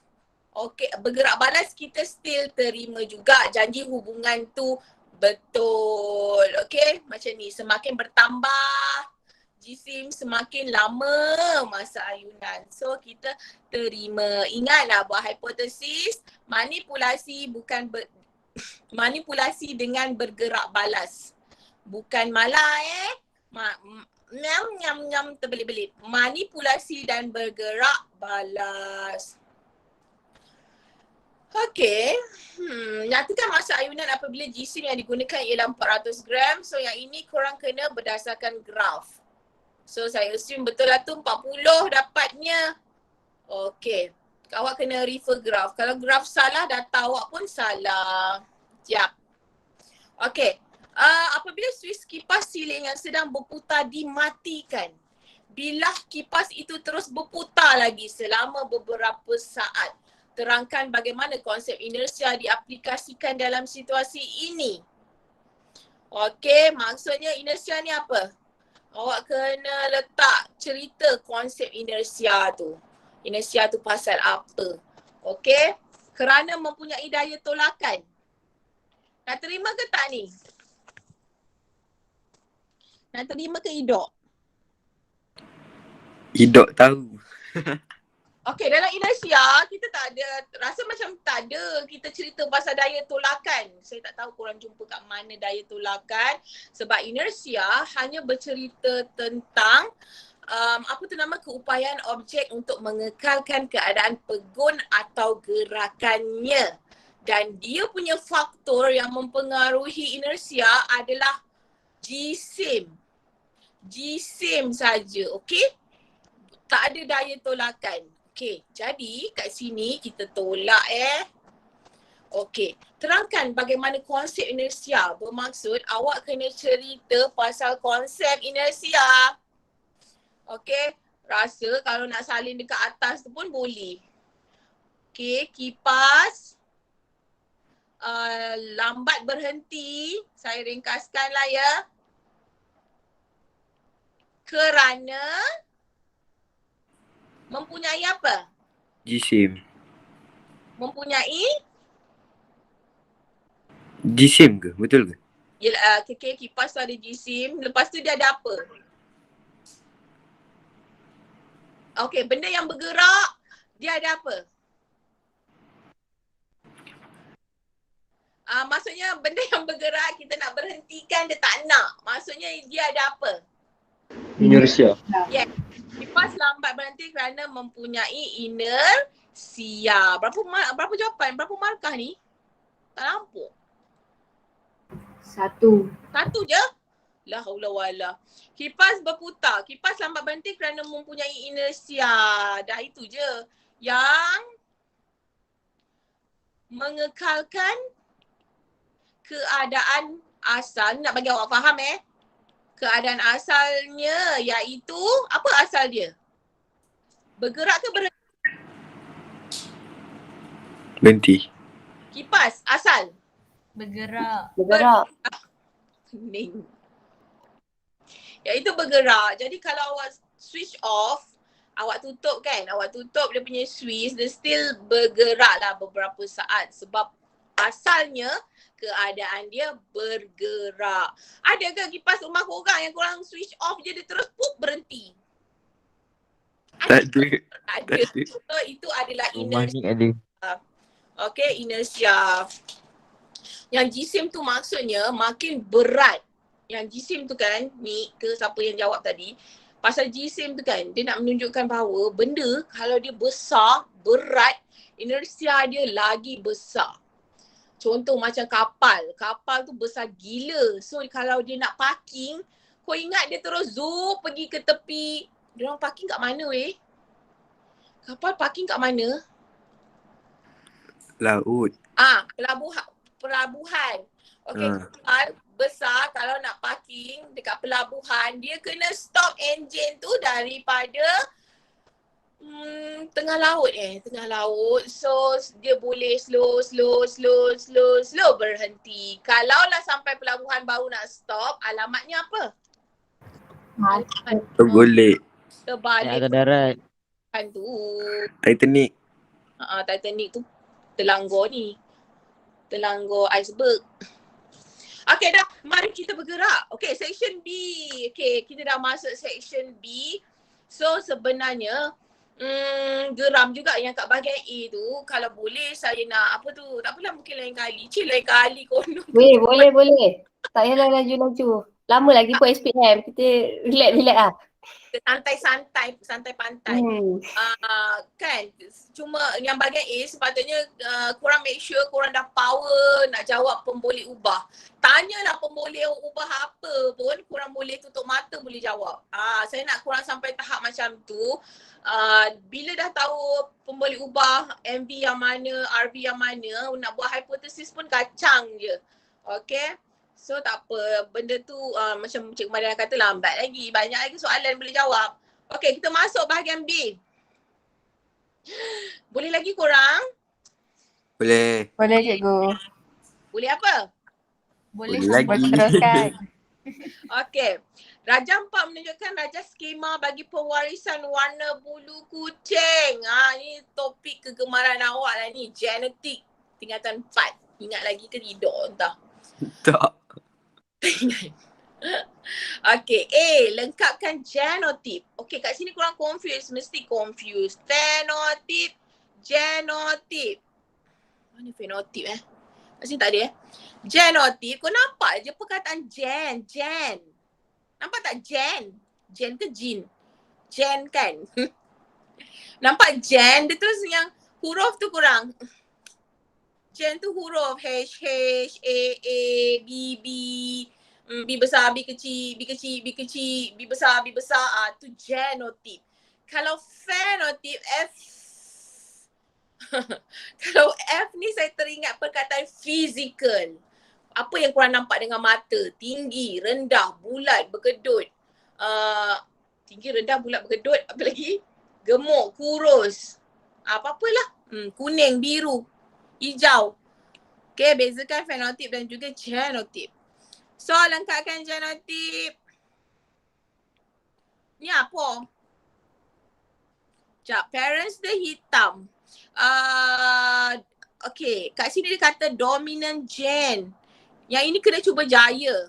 Okey, bergerak balas kita still terima juga janji hubungan tu betul. Okey, macam ni semakin bertambah jisim semakin lama masa ayunan. So kita terima. Ingatlah buat hipotesis, manipulasi bukan manipulasi dengan bergerak balas. Bukan malah nyam terbelit-belit. Manipulasi dan bergerak balas. Okey. Nyatakan masa ayunan apabila jisim yang digunakan ialah 400 gram. So yang ini korang kena berdasarkan graf. So saya assume betul lah tu 40 dapatnya. Okey. Awak kena refer graf. Kalau graf salah, data awak pun salah. Siap. Okey. Apabila suis kipas siling yang sedang berputar dimatikan, bilah kipas itu terus berputar lagi selama beberapa saat. Terangkan bagaimana konsep inersia diaplikasikan dalam situasi ini. Okey, maksudnya inersia ni apa? Awak kena letak cerita konsep inersia tu. Inersia tu pasal apa? Okey, kerana mempunyai daya tolakan. Nak terima ke tak ni? Nak terima ke Idok? Idok tahu. Okey, dalam inersia kita tak ada, rasa macam tak ada kita cerita pasal daya tolakan. Saya tak tahu korang jumpa kat mana daya tolakan. Sebab inersia hanya bercerita tentang keupayaan objek untuk mengekalkan keadaan pegun atau gerakannya. Dan dia punya faktor yang mempengaruhi inersia adalah jisim. Jisim saja, okey? Tak ada daya tolakan. Okey, jadi kat sini kita tolak Okey, terangkan bagaimana konsep inersia. Bermaksud awak kena cerita pasal konsep inersia. Okey, rasa kalau nak salin dekat atas tu pun boleh. Okey, kipas lambat berhenti. Saya ringkaskan lah ya. Kerana mempunyai apa? Jisim. Mempunyai? Jisim ke? Betul ke? Yelah, kipas tu ada jisim. Lepas tu dia ada apa? Okey, benda yang bergerak, dia ada apa? Maksudnya benda yang bergerak kita nak berhentikan, dia tak nak. Maksudnya dia ada apa? Inersia. Yes. Kipas lambat berhenti kerana mempunyai inersia. Berapa jawapan? Berapa markah ni? Tak nampak. 1. 1 je? La haula wala. Kipas berputar. Kipas lambat berhenti kerana mempunyai inersia. Dah itu je. Yang mengekalkan keadaan asal. Nak bagi awak faham keadaan asalnya iaitu, apa asal dia? Bergerak ke berhenti? Berhenti. Kipas, asal? Bergerak. Bergerak. Pening. Iaitu bergerak. Jadi kalau awak switch off, Awak tutup kan, awak tutup dia punya Swiss, dia still bergerak lah beberapa saat sebab asalnya keadaan dia bergerak. Ada ke kipas rumah korang yang korang switch off je dia terus berhenti? Tak ada. Ada. So, itu adalah Rumah inersia. ni ada. Okay, inersia. Yang jisim tu maksudnya makin berat. Yang jisim tu kan, ni ke siapa yang jawab tadi, pasal jisim tu kan, dia nak menunjukkan bahawa benda kalau dia besar, berat, inersia dia lagi besar. Contoh macam kapal. Kapal tu besar gila. So kalau dia nak parking, kau ingat dia terus zoom pergi ke tepi. Dia orang parking kat mana weh? Kapal parking kat mana? Laut. Pelabuhan. Okay, kapal besar kalau nak parking dekat pelabuhan, dia kena stop enjin tu daripada tengah laut. So dia boleh slow berhenti. Kalaulah sampai pelabuhan baru nak stop, alamatnya apa? Tergolek. Terbalik Atas darat. kan tu. Titanic. Titanic tu terlanggar ni. Terlanggar iceberg. Okay dah, mari kita bergerak. Okay, section B. Okay, kita dah masuk section B. So sebenarnya geram juga yang kat bahagian A tu. Kalau boleh saya nak apa tu, tak apalah mungkin lain kali. Lain kali konon. Boleh. Tak payahlah laju-laju. Lama lagi pun SPM. Kita relax lah. Santai pantai. Kan, cuma yang bahagian A sepatutnya korang make sure korang dah power nak jawab pemboleh ubah. Tanyalah pemboleh ubah apa pun, korang boleh tutup mata boleh jawab. Saya nak korang sampai tahap macam tu. Bila dah tahu pemboleh ubah MV yang mana, RV yang mana, nak buat hipotesis pun kacang je. Okay. So tak apa, benda tu macam Cik Mariana kata lambat lagi. Banyak lagi soalan boleh jawab. Okay, kita masuk bahagian B. Boleh lagi korang? Boleh. Boleh cikgu. Boleh apa? Boleh lagi. teruskan. Okay. Raja 4 menunjukkan raja skema bagi pewarisan warna bulu kucing. Ni topik kegemaran awak lah ni. Genetik tingkatan 4. Ingat lagi ke tidak entah. Tak. Okay, A. Lengkapkan genotip. Okay, kat sini korang confused. Mesti confused. Fenotip, genotip. Mana fenotip Kat sini tak ada Genotip, kau nampak je perkataan gen. Nampak tak gen? Gen ke jin? Gen kan? Nampak gen, dia terus yang huruf tu kurang. Gen tu huruf H, A, B, B besar, B kecil, B besar. Tu genotip. Kalau fenotip, F. Kalau F ni saya teringat perkataan fizikal. Apa yang korang nampak dengan mata? Tinggi, rendah, bulat, berkedut. Tinggi, rendah, bulat, berkedut. Apa lagi? Gemuk, kurus. Apa-apalah. Kuning, biru, hijau. Okay, bezakan fenotip dan juga genotip. So, lengkapkan genotip. Ni apa? Sekejap, parents dia hitam. Okay, kat sini dia kata dominant gen. Yang ini kena cuba jaya.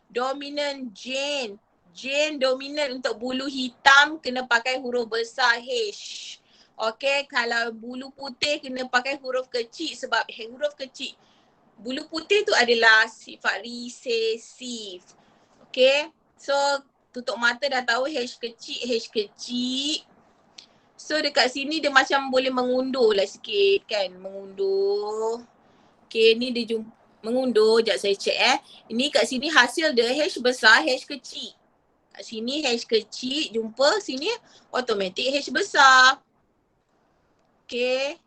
Dominant gen. Gen dominant untuk bulu hitam kena pakai huruf besar H. Okay, kalau bulu putih kena pakai huruf kecil sebab huruf kecil. Bulu putih tu adalah sifat resesif. Okay, so tutup mata dah tahu H kecil. So dekat sini dia macam boleh mengundur lah sikit kan, mengundur. Okay, ni dia mengundur, sekejap saya check Ini kat sini hasil dia H besar, H kecil. Kat sini H kecil, jumpa sini automatik H besar. Okay.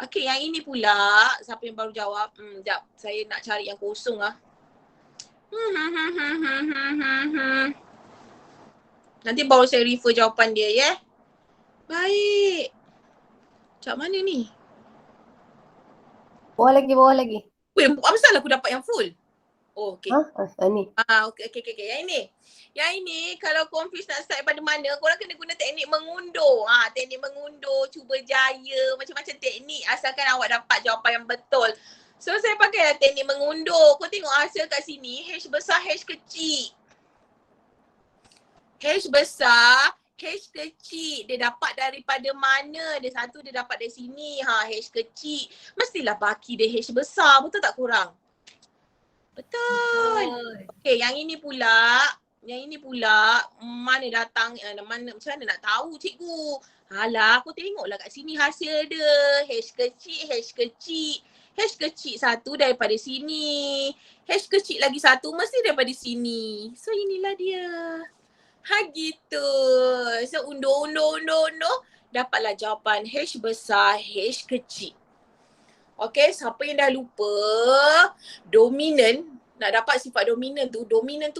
Okay, yang ini pula, siapa yang baru jawab? Sekejap, saya nak cari yang kosong Nanti baru saya refer jawapan dia ya. Baik. Macam mana ni? Bawah lagi. Weh, apa salah aku dapat yang full? Oh, okey. Ni. Okey. Yang ini kalau confuse nak start pada mana, korang kena guna teknik mengundur. Teknik mengundur, cuba jaya, macam-macam teknik asalkan awak dapat jawapan yang betul. So saya pakai teknik mengundur. Kau tengok hasil kat sini, H besar, H kecil. H besar, H kecil. Dia dapat daripada mana? Dia satu dia dapat dari sini. H kecil. Mestilah baki dia H besar. Betul tak korang? Betul. Okey, yang ini pula mana datang, macam mana nak tahu cikgu? Alah, aku tengoklah kat sini hasil dia. H kecil. H kecil satu daripada sini. H kecil lagi satu mesti daripada sini. So inilah dia. Gitu. So undur. Dapatlah jawapan H besar, H kecil. Okay, siapa yang dah lupa dominan, nak dapat sifat dominan tu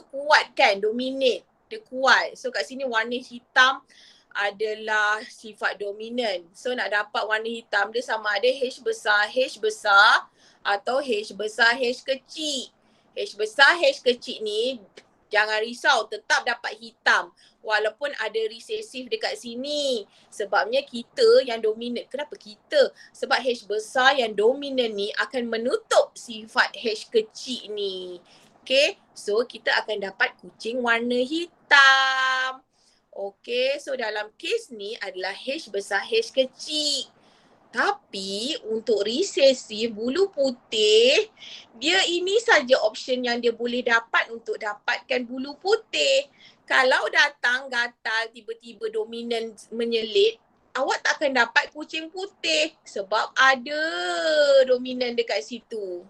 kuat kan, dominate, dia kuat. So kat sini warna hitam adalah sifat dominan. So nak dapat warna hitam dia sama ada H besar atau H besar H kecil. H besar H kecil ni jangan risau, tetap dapat hitam. Walaupun ada resesif dekat sini. Sebabnya kita yang dominan. Kenapa kita? Sebab H besar yang dominan ni akan menutup sifat H kecil ni. Okay, so kita akan dapat kucing warna hitam. Okay, so dalam kes ni adalah H besar H kecil. Tapi untuk resesif bulu putih, dia ini saja option yang dia boleh dapat untuk dapatkan bulu putih. Kalau datang gatal tiba-tiba dominan menyelit, awak tak akan dapat kucing putih sebab ada dominan dekat situ.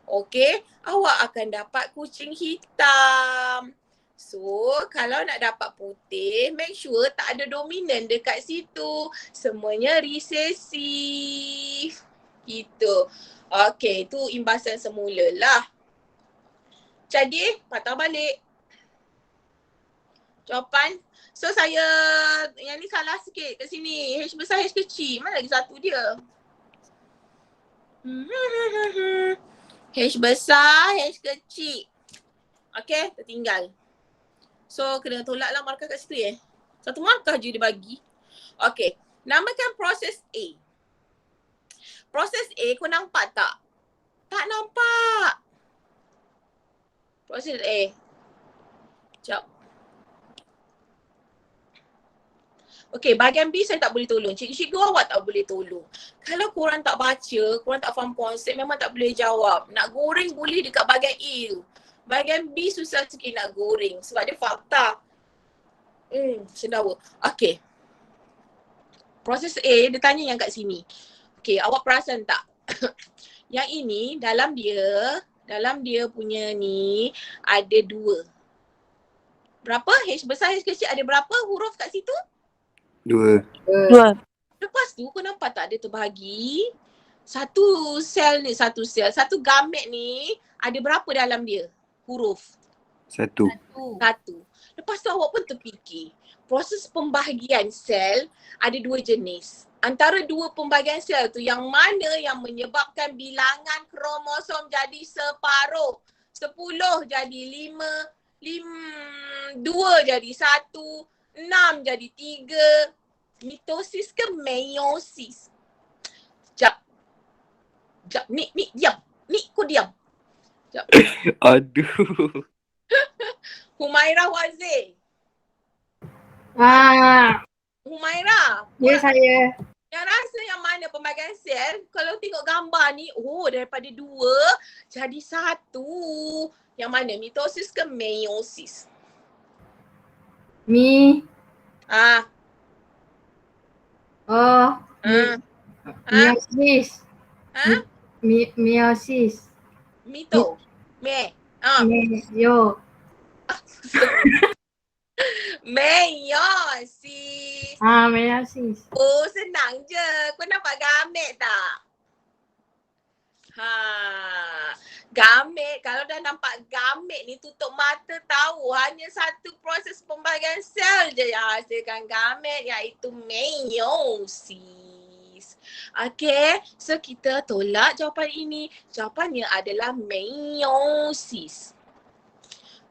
Okey, awak akan dapat kucing hitam. So, kalau nak dapat putih, make sure tak ada dominan dekat situ. Semuanya resesif. Gitu. Okey, itu imbasan semula lah. Jadi, patah balik. Jawapan. So, yang ni salah sikit kat sini. H besar, H kecil. Mana lagi satu dia? H besar, H kecil. Okey, tertinggal. So, kena tolaklah markah kat situ Satu markah je dia bagi. Okey, namakan proses A. Proses A kau nampak tak? Tak nampak. Proses A. Sekejap. Okey, bahagian B saya tak boleh tolong. Cikgu awak tak boleh tolong. Kalau korang tak baca, korang tak faham konsep, memang tak boleh jawab. Nak goreng boleh dekat bahagian A tu. Bahagian B susah sikit nak goreng sebab dia fakta. Sendawa. Okey. Proses A, dia tanya yang kat sini. Okey, awak perasan tak? Yang ini dalam dia punya ni ada 2. Berapa? H besar, H kecil ada berapa huruf kat situ? 2. Lepas tu kau nampak tak dia terbahagi? Satu gamet ni ada berapa dalam dia? Huruf? 1. 1. Lepas tu awak pun terfikir, proses pembahagian sel ada 2 jenis. Antara 2 pembahagian sel tu yang mana yang menyebabkan bilangan kromosom jadi separuh? 10 jadi 5, 2 jadi 1, 6 jadi 3. Mitosis ke meiosis? Sekejap. Ni diam. Ni kau diam. Sekejap. Aduh. Humaira Wazir. Humaira. Ya saya. Yang rasa yang mana pembahagian sel? Kalau tengok gambar ni, daripada 2 jadi 1. Yang mana? Mitosis ke meiosis? Meiosis. Meiosis. Mito. Meiosis. Meiosis. Meiosis. Oh, senang je. Kau nampak gamet tak? Gamet, kalau dah nampak gamet ni tutup mata tahu hanya satu proses pembahagian sel je yang hasilkan gamet, iaitu meiosis. meiosis. Okay, so kita tolak jawapan ini. Jawapannya adalah meiosis.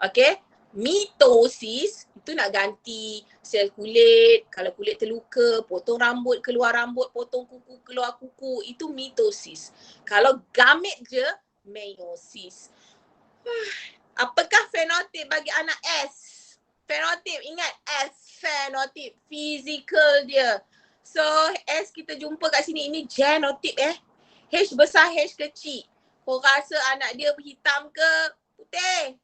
Okay, mitosis itu nak ganti sel kulit. Kalau kulit terluka, potong rambut, keluar rambut, potong kuku, keluar kuku. Itu mitosis. Kalau gamit je, meiosis. Apakah fenotip bagi anak S? Fenotip, ingat S, fenotip, physical dia. So S kita jumpa kat sini, ini genotip H besar, H kecil. Kau rasa anak dia hitam ke putih?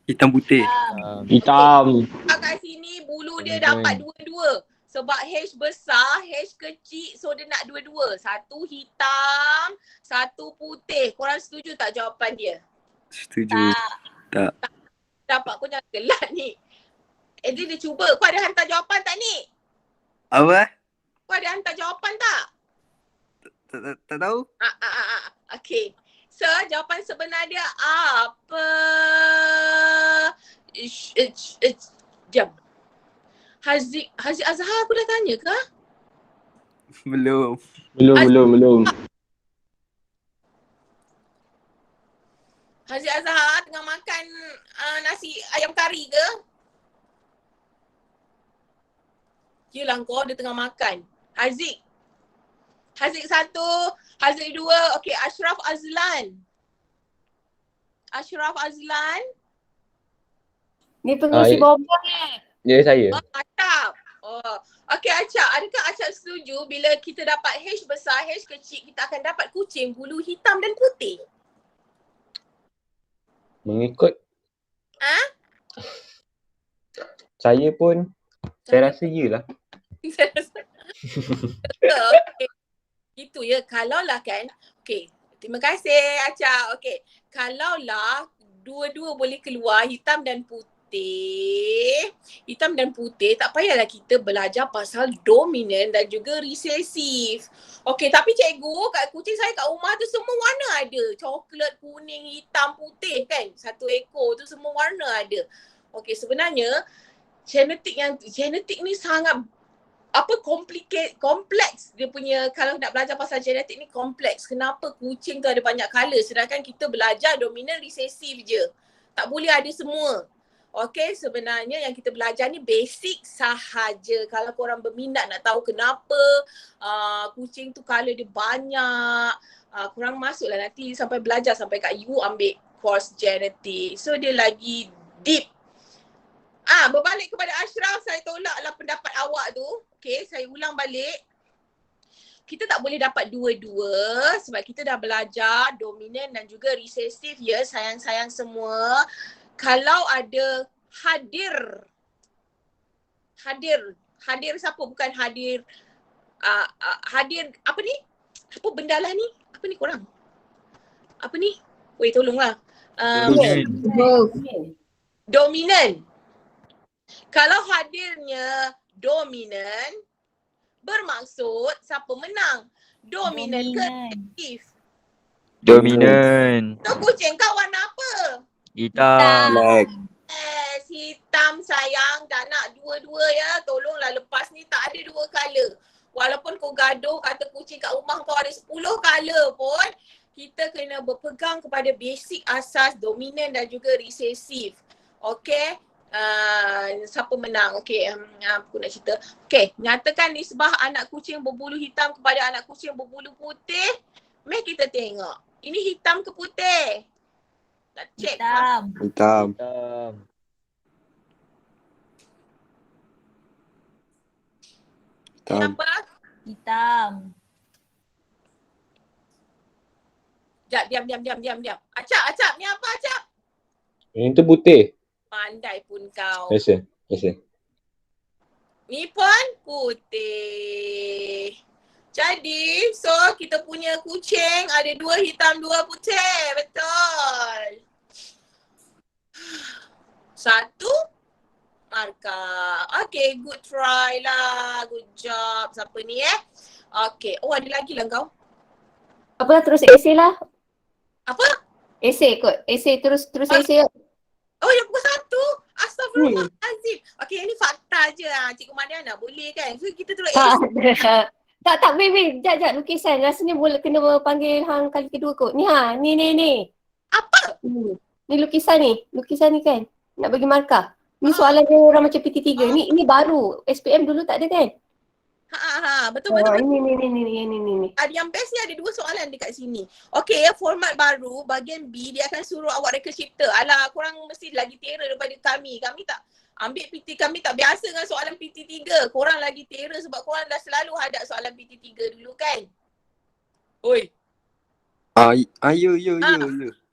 Hitam putih. Hitam. Kat sini bulu dia dapat dua-dua. Sebab H besar, H kecil, so dia nak dua-dua. Satu hitam, satu putih. Korang setuju tak jawapan dia? Setuju. Tak. Dapat kau jangan gelak ni. Dia cuba. Kau ada hantar jawapan tak ni? Apa? Kau ada hantar jawapan tak? Tak tahu. Okay. So, jawapan sebenar dia apa? Jam. Haziq Azhar aku dah tanya ke? Belum. Belum. Haziq Azhar tengah makan nasi ayam kari ke? Yelah kau dia tengah makan. Haziq 1, Haziq 2. Okay, Ashraf Azlan. Ni pengisi bombong Ya, saya. Acap. Okay Acap, adakah Acap setuju bila kita dapat H besar, H kecil, kita akan dapat kucing bulu hitam dan putih? Mengikut. Saya pun, saya rasa iyalah. Okay. Itu ya, kalaulah kan. Okay, terima kasih Acap. Okay, kalaulah dua-dua boleh keluar hitam dan putih, tak payahlah kita belajar pasal dominan dan juga resesif. Okay, tapi cikgu kat kucing saya kat rumah tu semua warna ada. Coklat, kuning, hitam, putih kan. Satu ekor tu semua warna ada. Okay, sebenarnya genetik ni sangat kompleks dia punya. Kalau nak belajar pasal genetik ni kompleks. Kenapa kucing tu ada banyak color sedangkan kita belajar dominan resesif je. Tak boleh ada semua. Okay, sebenarnya yang kita belajar ni basic sahaja. Kalau korang berminat nak tahu kenapa kucing tu color dia banyak, korang masuklah nanti sampai belajar sampai kat you ambil course genetik. So dia lagi deep. Berbalik kepada Ashraf, saya tolaklah pendapat awak tu. Okay, saya ulang balik. Kita tak boleh dapat dua-dua sebab kita dah belajar dominan dan juga resesif ya sayang-sayang semua. Kalau ada hadir siapa? Bukan hadir hadir apa ni? Apa benda lah ni? Apa ni korang? Apa ni? Weh tolonglah. Dominan. Kalau hadirnya dominan bermaksud siapa menang? Dominan ke resesif? Dominan. So kucing kau warna apa? Hitam. Black. Hitam sayang, tak nak dua-dua ya. Tolonglah lepas ni tak ada dua color. Walaupun kau gaduh kata kucing kat rumah kau ada 10 color pun, kita kena berpegang kepada basic asas dominan dan juga resesif. Okay? Siapa menang? Okay, aku nak cerita. Okay, nyatakan nisbah anak kucing berbulu hitam kepada anak kucing berbulu putih. Mari kita tengok. Ini hitam ke putih? Nak check. Hitam. Apa? Hitam. Jap, diam. Acap, ni apa Acap? Yang tu putih. Pandai pun kau. Biasa. Ni pun putih. Jadi, so kita punya kucing ada 2 hitam, 2 putih. Betul. 1 markah. Okay, good try lah. Good job. Siapa ni Okay. Oh, ada lagi lah kau. Apa terus esay lah. Apa? Esay kot. Esay terus esay. Oh, yang pukul 1. Astaghfirullahaladzim. Okay, ini fakta je lah. Cikgu Mariana boleh kan? So, kita terus Tak, wait. Jap. Lukisan. Rasanya boleh kena panggil hang kali kedua kot. Ni ni. Apa? Ni lukisan ni kan. Nak bagi markah. Ni soalan dia orang macam PT3. Ni baru. SPM dulu tak ada kan? Betul. Ni. Ada yang best ni ada 2 soalan dekat sini. Okey, format baru bahagian B dia akan suruh awak reka cipta. Alah, korang mesti lagi terror daripada kami. Kami tak ambil PT, kami tak biasa dengan soalan PT3. Korang lagi terror sebab korang dah selalu hadap soalan PT3 dulu kan? Oi. Ya.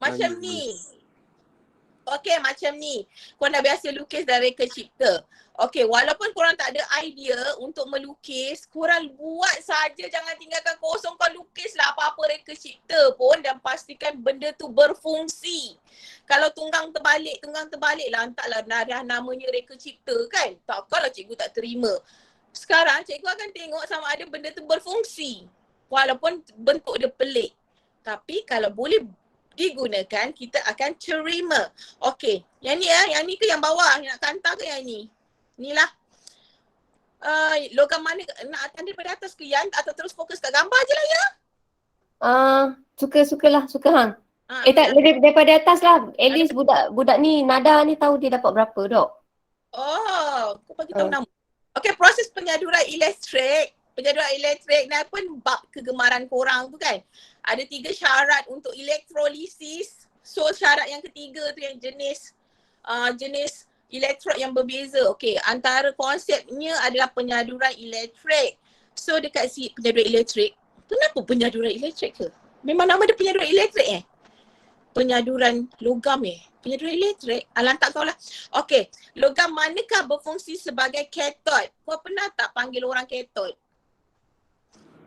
Macam ni. Okey, macam ni. Korang dah biasa lukis dan reka cipta. Okey, walaupun korang tak ada idea untuk melukis, korang buat saja, jangan tinggalkan kosong. Kau lukislah apa-apa reka cipta pun dan pastikan benda tu berfungsi. Kalau tunggang terbalik lah, entahlah namanya reka cipta kan. Takkanlah cikgu tak terima. Sekarang cikgu akan tengok sama ada benda tu berfungsi. Walaupun bentuk dia pelik. Tapi kalau boleh digunakan, kita akan terima. Okey, yang ni ke yang bawah? Yang nak kantar ke yang ni? Inilah. Logam mana nak tanda daripada atas ke Yan atau terus fokus kat gambar je lah ya? Suka hang. Tak, daripada atas lah. At least budak ni, Nada ni tahu dia dapat berapa dok. Kau bagi tahu nama. Okey, proses penyaduran elektrik. Penyaduran elektrik ni pun bab kegemaran korang tu kan. Ada 3 syarat untuk elektrolisis. So syarat yang ketiga tu yang jenis elektrod yang berbeza. Okey, antara konsepnya adalah penyaduran elektrik. So dekat si penyaduran elektrik, kenapa penyaduran elektrik ke? Memang nama dia penyaduran elektrik Penyaduran logam penyaduran elektrik? Lantak kau lah. Okey, logam manakah berfungsi sebagai kathod? Kau pernah tak panggil orang kathod?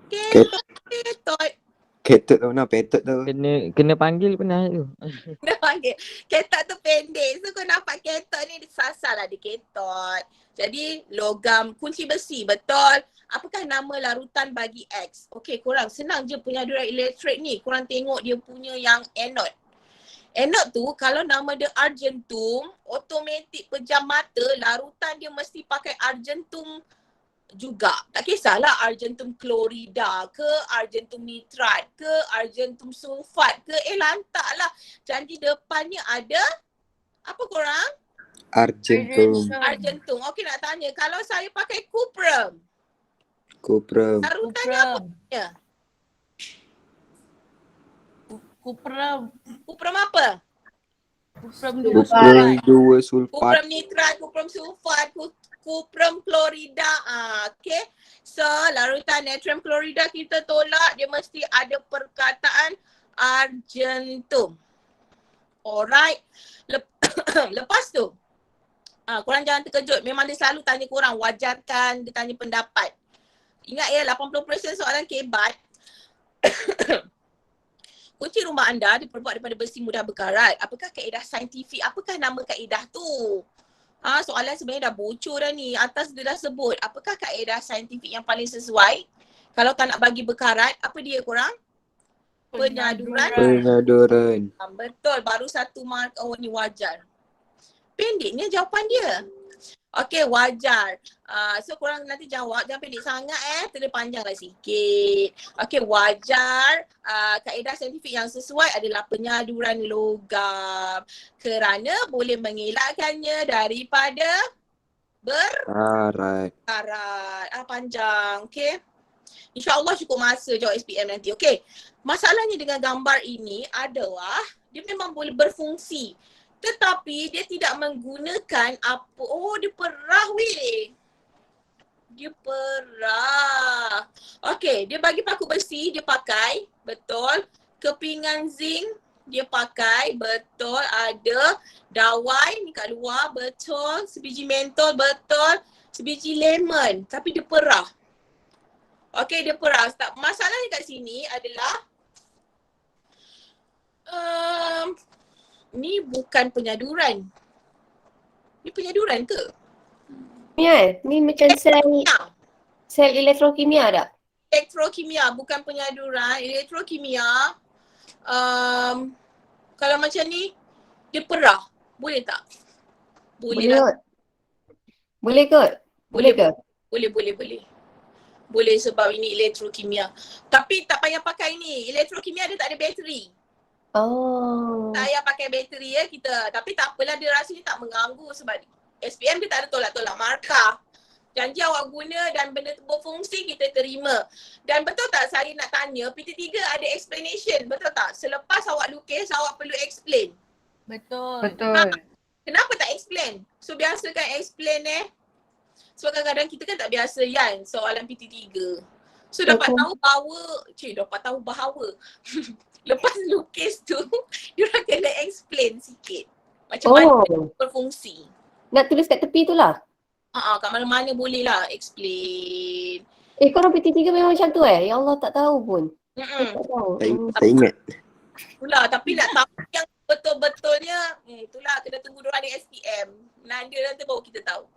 Kathod. Ketot tu mana? Petot tu. Kena panggil pernah tu. Kena panggil. Kathod tu pendek. So kau nampak kathod ni sasar lah dia kathod. Jadi logam kunci besi, betul. Apakah nama larutan bagi X? Okey, korang senang je penyaduran elektrik ni. Korang tengok dia punya yang anode. Anode tu kalau nama dia argentum, automatik pejam mata, larutan dia mesti pakai argentum juga. Tak kisahlah argentum klorida ke, argentum nitrat ke, argentum sulfat ke, lantaklah. Janji depannya ada apa korang? Argentum. Okey, nak tanya, kalau saya pakai cuprum. Larutannya apa? Cuprum apa? Cuprum sulfat. Cuprum nitrat, cuprum sulfat, cuprum klorida. Okay. So larutan natrium klorida kita tolak, dia mesti ada perkataan argentum. Alright. Lepas tu, korang jangan terkejut. Memang dia selalu tanya korang, wajarkan dia tanya pendapat. Ingat 80% soalan kebat. Kunci rumah anda diperbuat daripada besi mudah berkarat. Apakah kaedah saintifik? Apakah nama kaedah tu? Soalan sebenarnya dah bocor dah ni. Atas dia dah sebut. Apakah kaedah saintifik yang paling sesuai? Kalau tak nak bagi berkarat, apa dia korang? Penyaduran. Betul. Baru 1 mark. Oh, ni wajar. Pendeknya jawapan dia. Okey, wajar. So korang nanti jawab, jangan pendek sangat terlalu panjanglah sikit. Okey, wajar. Kaedah saintifik yang sesuai adalah penyaduran logam. Kerana boleh mengelakkannya daripada berkarat. Panjang. Okey. InsyaAllah cukup masa jawab SPM nanti. Okey. Masalahnya dengan gambar ini adalah dia memang boleh berfungsi. Tetapi dia tidak menggunakan apa. Oh, dia perah weh. Dia perah. Okey, dia bagi paku besi, dia pakai. Betul. Kepingan zinc, dia pakai. Betul. Ada dawai ni kat luar. Betul. Sebiji mentol. Betul. Sebiji lemon. Tapi dia perah. Okey, dia perah. Masalahnya kat sini adalah ni bukan penyaduran. Ni penyaduran ke? Ni macam sel elektrokimia tak? Elektrokimia, bukan penyaduran. Elektrokimia, kalau macam ni, dia perah. Boleh tak? Boleh lah. Boleh kot? Boleh ke? Boleh. Boleh sebab ini elektrokimia. Tapi tak payah pakai ni. Elektrokimia dia tak ada bateri. Oh. Tak payah pakai bateri ya kita. Tapi tak apalah, dia rasanya tak mengganggu sebab SPM dia tak ada tolak-tolak markah. Janji awak guna dan benda tu berfungsi, kita terima. Dan betul tak saya nak tanya, PT3 ada explanation, betul tak? Selepas awak lukis, awak perlu explain. Betul. Betul. Kenapa tak explain? So biasakan explain sebab kadang-kadang kita kan tak biasa kan soalan PT3. So dapat Betul. tahu bahawa, dapat tahu bahawa lepas lukis tu, diorang kena explain sikit. Macam mana Oh. berfungsi. Nak tulis kat tepi tu lah. Kat mana-mana boleh lah explain. Korang PT3 memang macam tu Ya Allah, tak tahu pun. Tak tahu. Tak ingat. Itulah, tapi nak tahu yang betul-betulnya, itulah kena tunggu diorang di SPM. Nanda nanti baru kita tahu.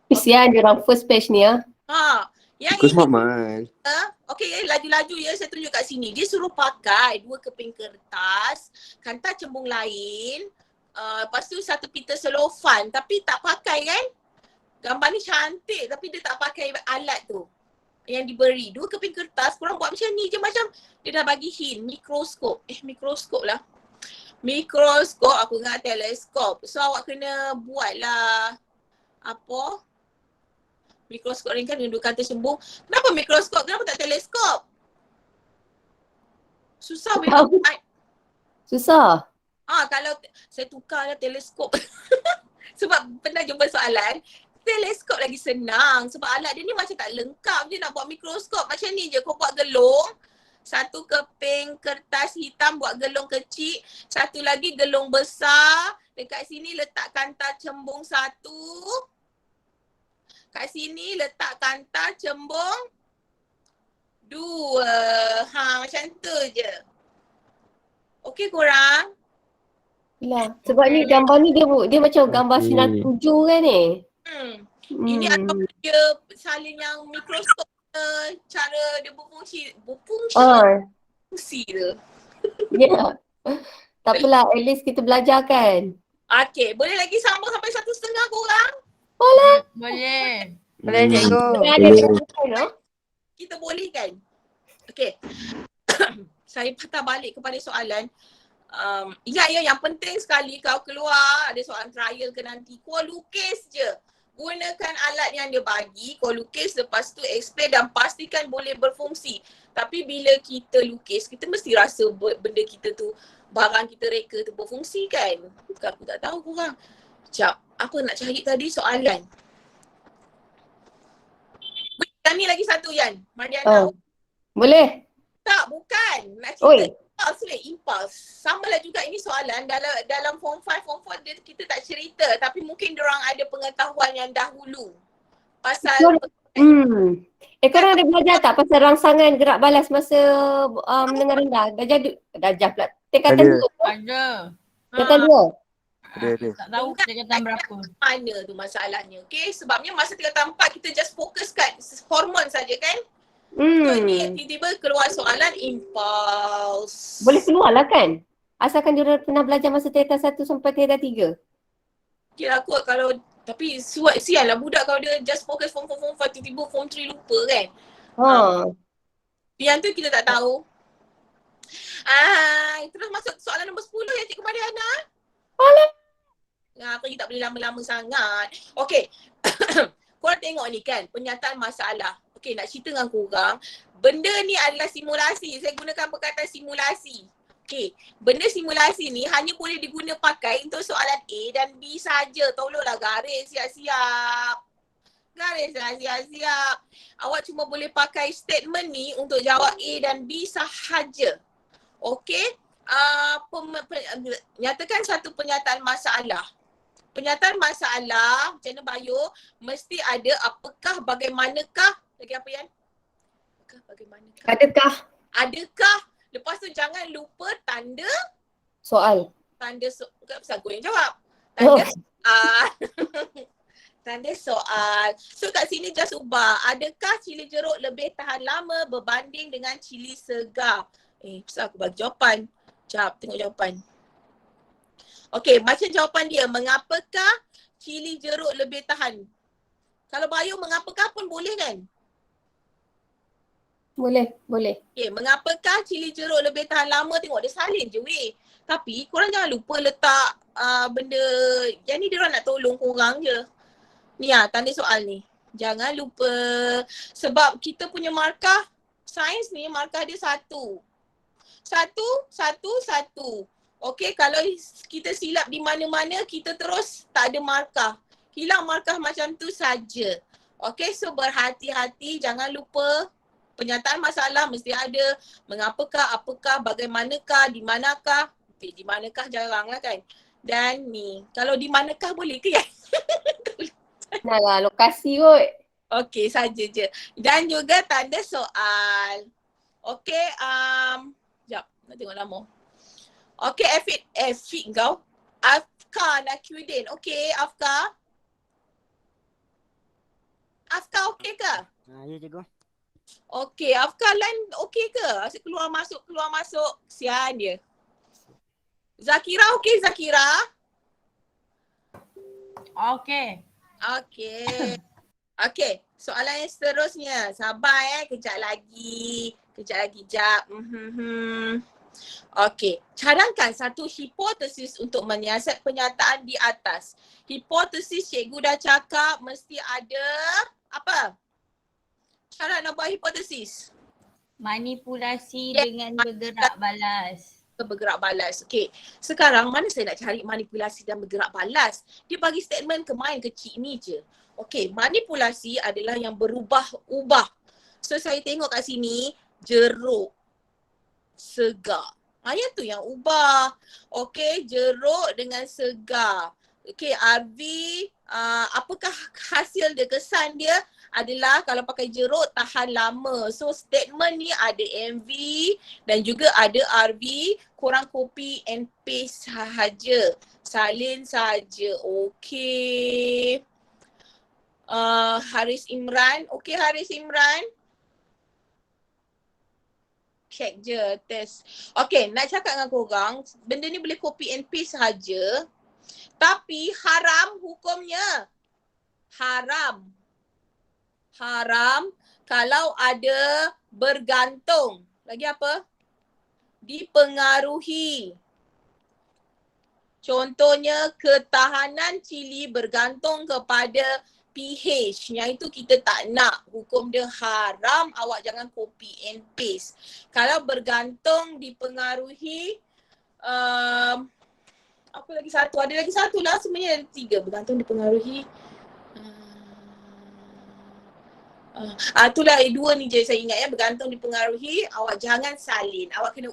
Kesian diorang first page ni Yang Ikut ini, Mamal. okey laju-laju saya tunjuk kat sini. Dia suruh pakai 2 keping kertas, kantar cembung lain, lepas tu 1 pita selofan tapi tak pakai kan? Gambar ni cantik tapi dia tak pakai alat tu yang diberi. 2 keping kertas, korang buat macam ni je, macam dia dah bagi hint, mikroskop. Mikroskop lah. Mikroskop, aku ingat teleskop. So awak kena buatlah mikroskop ni kan dengan 2 kantar cembung. Kenapa mikroskop? Kenapa tak teleskop? Susah weh. Susah. Kalau saya tukarlah teleskop. Sebab pernah jumpa soalan, teleskop lagi senang sebab alat dia ni macam tak lengkap je nak buat mikroskop. Macam ni je, kau buat gelong, 1 keping kertas hitam buat gelong kecil, 1 lagi gelong besar, dekat sini letak kantar cembung 1, kat sini letak kantar cembung 2. Macam tu je. Okey korang? Yelah. Sebab ni gambar ni dia macam gambar Okey. sinar tuju kan ni. Ini ataupun dia salin yang mikroskop cara dia berfungsi fungsi tu. Ya. Tak apalah, at least kita belajar kan. Okey, boleh lagi sambung sampai 1.5 korang? Boleh. Boleh cikgu. Ada Boleh. Kita boleh kan? Okey. Saya patah balik kepada soalan. Ingat ya, yang penting sekali kau keluar ada soalan trial ke nanti, kau lukis je. Gunakan alat yang dia bagi, kau lukis, lepas tu explain dan pastikan boleh berfungsi. Tapi bila kita lukis, kita mesti rasa benda kita tu, barang kita reka tu berfungsi kan? Aku tak tahu korang. Sekejap, apa nak cari tadi soalan? Dan ni lagi satu Yan, Mariana. Boleh? Tak, bukan. Nak Oi. cerita impulse. Sama lah juga ini soalan dalam form 5, form 4 kita tak cerita tapi mungkin diorang ada pengetahuan yang dahulu pasal Korang ada belajar tak pasal rangsangan gerak balas masa menengah rendah? Darjah pula. Tingkatan Ada. 2. Ada. Tingkatan 2. Ada. Tak tahu tingkatan berapa. mana tu masalahnya. Okay, sebabnya masa tingkatan 4 kita just fokus kat hormon saja kan. So ni tiba-tiba keluar soalan impulse. Boleh keluar lah kan? Asalkan dia pernah belajar masa tingkatan 1 sampai tingkatan 3. Kira aku kalau tapi sial lah budak kalau dia just fokus form 4, form 5 tiba-tiba form 3 lupa kan. Yang tu kita tak tahu. Terus masuk soalan nombor 10 ya Cikgu Mariana. Boleh. Aku tak boleh lama-lama sangat. Okay. Korang tengok ni kan penyataan masalah. Okay, nak cerita dengan korang. Benda ni adalah simulasi. Saya gunakan perkataan simulasi. Okay, benda simulasi ni hanya boleh diguna pakai untuk soalan A dan B saja. Tolonglah garis siap-siap. Garis siap-siap. Awak cuma boleh pakai statement ni untuk jawab A dan B sahaja. Okay, nyatakan satu penyataan masalah. Penyataan masalah, macam mana Bayu, mesti ada apakah, bagaimanakah, lagi apa Yan? Apakah, bagaimanakah? Adakah? Lepas tu jangan lupa tanda Soal. Bukan pasal gue yang jawab. Tanda soal. Tanda soal. So kat sini just ubah. Adakah cili jeruk lebih tahan lama berbanding dengan cili segar? Pasal aku bagi jawapan. Sekejap, tengok jawapan. Okey, macam jawapan dia. Mengapakah cili jeruk lebih tahan? Kalau Bayu mengapakah pun boleh kan? Boleh. Okay, mengapakah cili jeruk lebih tahan lama? Tengok dia salin je weh. Tapi korang jangan lupa letak benda, yang ni diorang nak tolong korang je. Ni tanda soal ni. Jangan lupa. Sebab kita punya markah sains ni, markah dia satu. Satu. Okay, kalau kita silap di mana-mana, kita terus tak ada markah. Hilang markah macam tu saja. Okay, so berhati-hati. Jangan lupa penyataan masalah mesti ada. Mengapakah, apakah, bagaimanakah, di manakah. Di manakah jarang lah kan. Dan ni, kalau di manakah boleh ke ya? Nah lah, lokasi kot. Okey, saja je. Dan juga tanda soal. Okey, sekejap. Nak tengok nama. Okey, Efik kau. Afka Nakiuddin. Okey, Afka. Afka okey ke? Ya cikgu. Okey, Afka line okey ke? Asyik keluar masuk. Sian dia. Zakira okey, Zakira? Okey. Okey, soalan yang seterusnya. Sabar kejap lagi. Jap. Okey, cadangkan satu hipotesis untuk menyiasat penyataan di atas. Hipotesis cikgu dah cakap mesti ada apa? Syarat nak buat hipotesis. Manipulasi dengan bergerak balas. Bergerak balas. Okey. Sekarang mana saya nak cari manipulasi dan bergerak balas? Dia bagi statement kemain kecil ni je. Okey, manipulasi adalah yang berubah-ubah. So saya tengok kat sini jeruk, segar. Yang tu yang ubah. Okey, jeruk dengan segar. Okey, RV, apakah hasil dia, kesan dia adalah kalau pakai jeruk tahan lama. So statement ni ada MV dan juga ada RV, korang copy and paste sahaja. Salin saja. Okey. Haris Imran. Okey Haris Imran. Check je, test. Okey, nak cakap dengan korang, benda ni boleh copy and paste sahaja. Tapi haram hukumnya. Haram kalau ada bergantung. Lagi apa? Dipengaruhi. Contohnya ketahanan cili bergantung kepada pH. Yang itu kita tak nak. Hukum dia haram. Awak jangan copy and paste. Kalau bergantung dipengaruhi, apa lagi satu? Ada lagi satu lah. Sebenarnya ada 3. Bergantung dipengaruhi. Itulah 2 ni je saya ingat ya. Bergantung dipengaruhi, awak jangan salin. Awak kena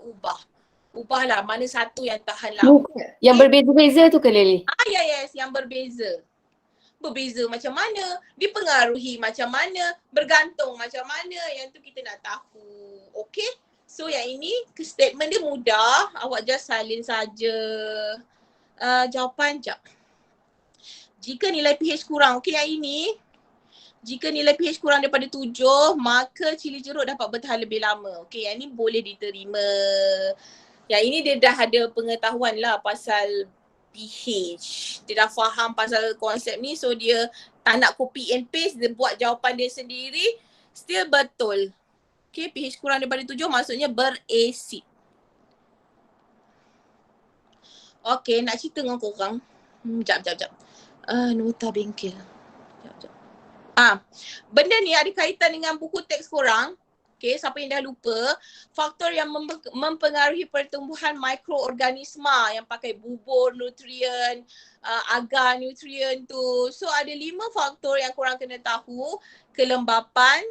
ubahlah mana satu yang tahan lama. Yang berbeza-beza tu ke Lily? Yes, yang berbeza. Berbeza macam mana, dipengaruhi macam mana, bergantung macam mana, yang tu kita nak tahu. Okay? So yang ini statement dia mudah, awak just salin saja. Jawapan jap. Jika nilai pH kurang, okay yang ini. Jika nilai pH kurang daripada 7, maka cili jeruk dapat bertahan lebih lama. Okey, yang ni boleh diterima. Yang ini dia dah ada pengetahuan lah pasal pH. Dia dah faham pasal konsep ni, so dia tak nak copy and paste, dia buat jawapan dia sendiri. Still betul. Okey, pH kurang daripada 7 maksudnya berasid. Okey, nak cerita dengan korang. Jap. Nota bengkel. Jap. Benda ni ada kaitan dengan buku teks korang. Okay, siapa yang dah lupa, faktor yang mempengaruhi pertumbuhan mikroorganisma yang pakai bubur nutrien, agar nutrien tu. So ada 5 faktor yang korang kena tahu. Kelembapan,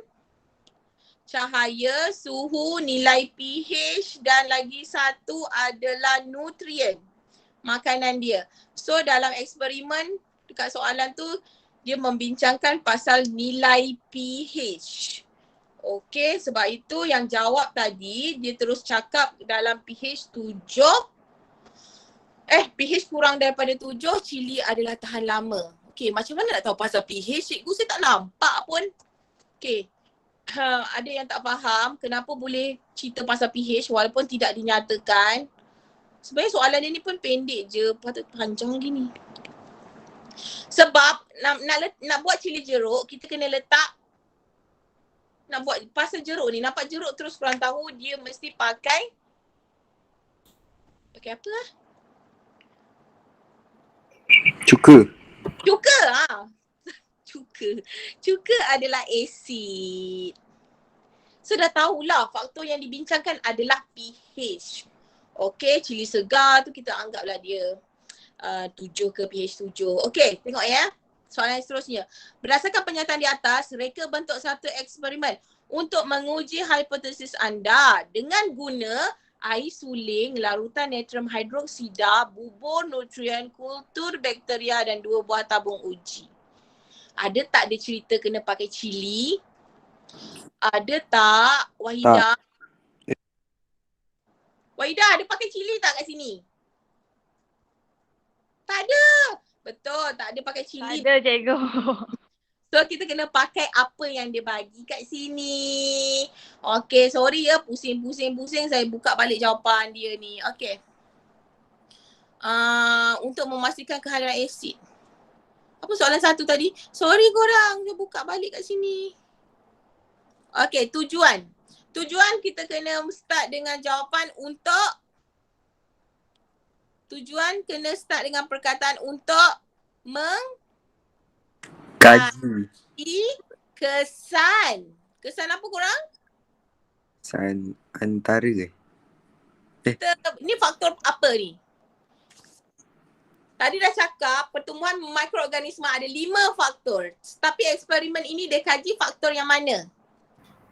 cahaya, suhu, nilai pH dan lagi satu adalah nutrien, makanan dia. So dalam eksperimen dekat soalan tu, dia membincangkan pasal nilai pH. Okey, sebab itu yang jawab tadi, dia terus cakap dalam pH 7. pH kurang daripada 7, cili adalah tahan lama. Okey, macam mana nak tahu pasal pH? Cikgu saya tak nampak pun. Okey, ada yang tak faham kenapa boleh cerita pasal pH walaupun tidak dinyatakan. Sebenarnya soalan dia ni pun pendek je, patut panjang gini. Sebab nak buat cili jeruk, kita kena letak nak buat pasal jeruk ni, nampak jeruk terus korang tahu dia mesti pakai apa lah? Cuka. Cuka. Cuka adalah asid. So dah tahulah faktor yang dibincangkan adalah pH. Okey, cili segar tu kita anggaplah dia 7 ke pH 7. Okey, tengok ya. Soalan seterusnya. Berdasarkan pernyataan di atas, reka bentuk satu eksperimen untuk menguji hipotesis anda dengan guna air suling, larutan natrium hidroksida, bubur nutrien, kultur bakteria dan 2 buah tabung uji. Ada tak dia cerita kena pakai cili? Ada tak Wahidah? Wahidah ada pakai cili tak kat sini? Tak ada. Betul, tak ada pakai cili. Tak ada cikgu. So kita kena pakai apa yang dia bagi kat sini. Okay, sorry ya pusing saya buka balik jawapan dia ni. Okay. Untuk memastikan kehadiran asid. Apa soalan satu tadi? Sorry korang, saya buka balik kat sini. Okay, tujuan. Tujuan kita kena start dengan jawapan untuk. Tujuan kena start dengan perkataan untuk Kaji. kesan. Kesan apa korang? Kesan antara Ni faktor apa ni? Tadi dah cakap pertumbuhan mikroorganisma ada 5 faktor. Tapi eksperimen ini dia kaji faktor yang mana?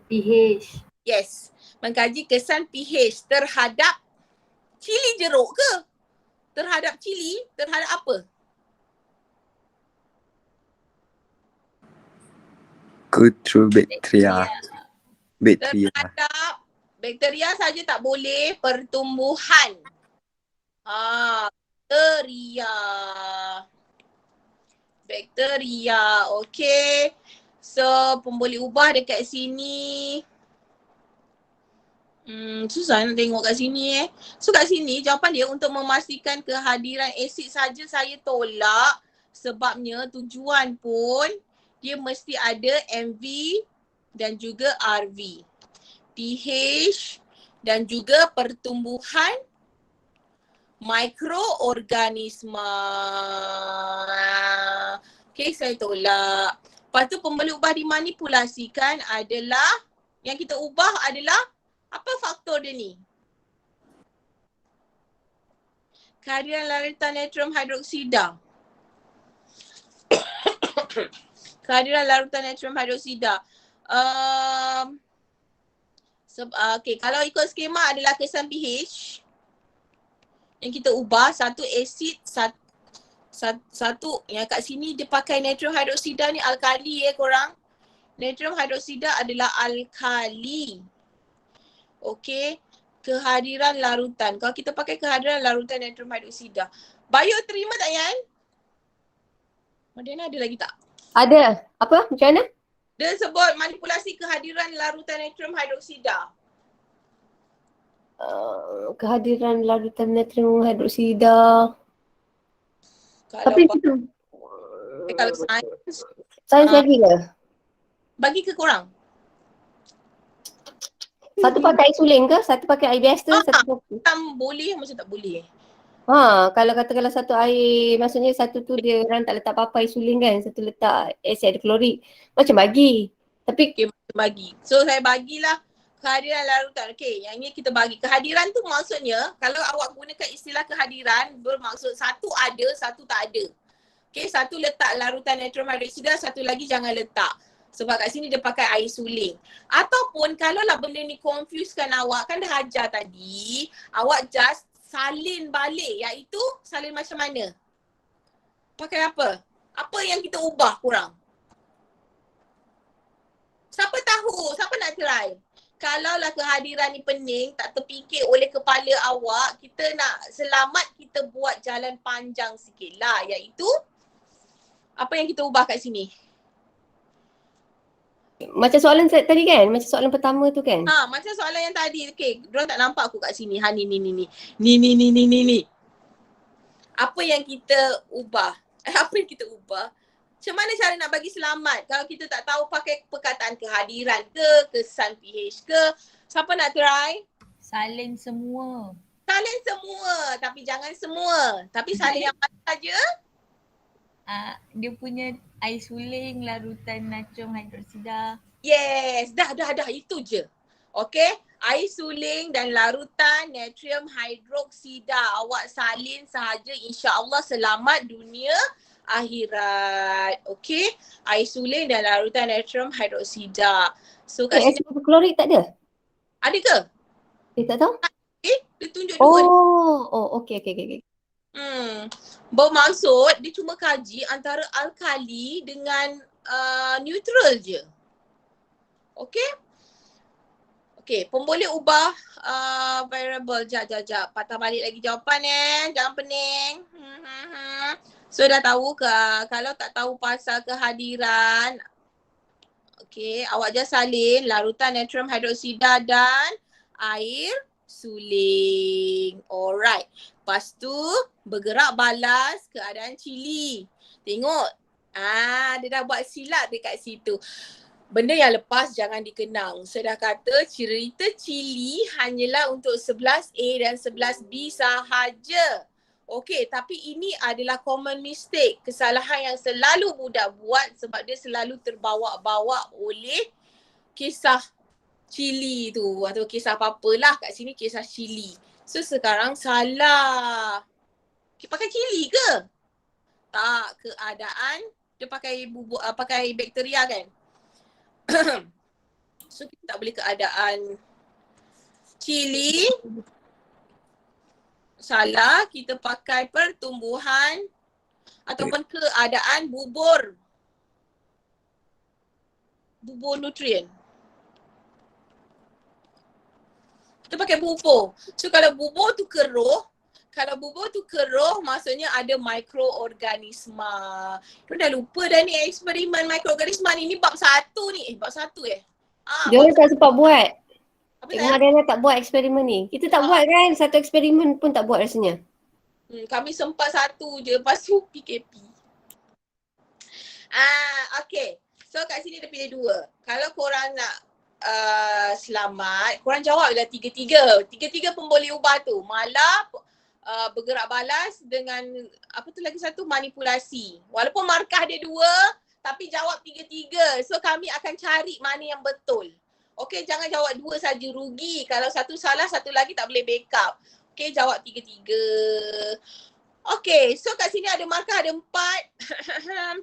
pH. Yes. Mengkaji kesan pH terhadap cili jeruk ke? Terhadap cili? Terhadap apa? Kultur bakteria. Terhadap bakteria saja tak boleh, pertumbuhan. Bakteria. Okay. So, pun boleh ubah dekat sini. Susah nak tengok kat sini So kat sini jawapan dia untuk memastikan kehadiran asid saja saya tolak. Sebabnya tujuan pun dia mesti ada MV dan juga RV. pH dan juga pertumbuhan mikroorganisma. Okay, saya tolak. Lepas tu pembeli ubah dimanipulasikan adalah, yang kita ubah adalah, apa faktor dia ni? Kehadiran larutan natrium hidroksida. Kehadiran larutan natrium hidroksida. Okay, kalau ikut skema adalah kesan pH. Yang kita ubah satu asid, satu yang kat sini dia pakai natrium hidroksida ni alkali korang. Natrium hidroksida adalah alkali. Okey. Kehadiran larutan. Kalau kita pakai kehadiran larutan natrium hidroksida. Bio terima tak Yan? Madina ada lagi tak? Ada. Apa? Macam mana? Dia sebut manipulasi kehadiran larutan natrium hidroksida. Kehadiran larutan natrium hidroksida. Tapi itu kalau sains lagi ke? Bagi ke korang? Satu pakai air suling ke? Satu pakai air biasa? Satu Boleh macam tak boleh. Kalau katakanlah satu air, maksudnya satu tu dia orang tak letak apa-apa air suling kan, satu letak asid klorik. Macam bagi. Tapi macam bagi. So saya bagilah kehadiran larutan. Okay, yang ni kita bagi. Kehadiran tu maksudnya, kalau awak gunakan istilah kehadiran, bermaksud satu ada, satu tak ada. Okay, satu letak larutan natrium hidroksida, satu lagi jangan letak. Sebab kat sini dia pakai air suling. Ataupun kalau lah benda ni confusekan awak, kan dah ajar tadi, awak just salin balik, iaitu salin macam mana? Pakai apa? Apa yang kita ubah kurang? Siapa tahu? Siapa nak try? Kalaulah kehadiran ni pening, tak terfikir oleh kepala awak, kita nak selamat, kita buat jalan panjang sikit lah, iaitu apa yang kita ubah kat sini? macam soalan tadi kan? Macam soalan pertama tu kan? Macam soalan yang tadi. Okay, diorang tak nampak aku kat sini. Ni. Apa yang kita ubah? Apa yang kita ubah? Macam mana cara nak bagi selamat kalau kita tak tahu pakai perkataan kehadiran ke, kesan PH ke? Siapa nak try? Salin semua. Salin semua, tapi jangan semua. Tapi salin yang mana saja? Dia punya air suling, larutan natrium hidroksida. Yes, dah itu je. Okey, air suling dan larutan natrium hidroksida awak salin sahaja, insya-Allah selamat dunia akhirat. Okey, air suling dan larutan natrium hidroksida. So kat sini Hipoklorik tak ada? ada ke? Tak tahu. Dia tunjuk dua. Okey. Bermaksud dia cuma kaji antara alkali dengan neutral je. Okey? Okey, pun boleh ubah variable. Jap. Patah balik lagi jawapan jangan pening. So dah tahu ke kalau tak tahu pasal kehadiran, okey, awak just salin larutan natrium hidroksida dan air suling. Alright. Lepas tu bergerak balas keadaan cili. Tengok. Dia dah buat silap dekat situ. Benda yang lepas jangan dikenang. Saya dah kata cerita cili hanyalah untuk 11A dan 11B sahaja. Okey, tapi ini adalah common mistake. Kesalahan yang selalu budak buat sebab dia selalu terbawa-bawa oleh kisah cili tu atau kisah apa-apalah kat sini kisah cili. So sekarang salah. Okay, pakai cili ke? Tak, keadaan dia pakai bubuk pakai bakteria kan. So kita tak boleh keadaan cili. Salah, kita pakai pertumbuhan ataupun keadaan bubur. Bubur nutrien. Kita pakai bubur. So kalau bubur tu keruh, maksudnya ada mikroorganisma. Kau dah lupa dah ni eksperimen mikroorganisma ni. Ni bab 1 ni. Bab 1 Dia tak sempat buat. Apa Cikgu Mariana tak buat eksperimen ni. Kita tak buat kan? Satu eksperimen pun tak buat rasanya. Kami sempat 1 je, lepas tu PKP. Okay. So kat sini dia pilih 2. Kalau korang nak selamat, korang jawab dah 3-3. 3-3 pun boleh ubah tu. Malah bergerak balas dengan apa tu lagi satu, manipulasi. Walaupun markah dia 2, tapi jawab 3-3. So kami akan cari mana yang betul. Okey, jangan jawab 2 saja, rugi. Kalau satu salah, satu lagi tak boleh backup. Okey, jawab 3-3. Okey, so kat sini ada markah ada 4.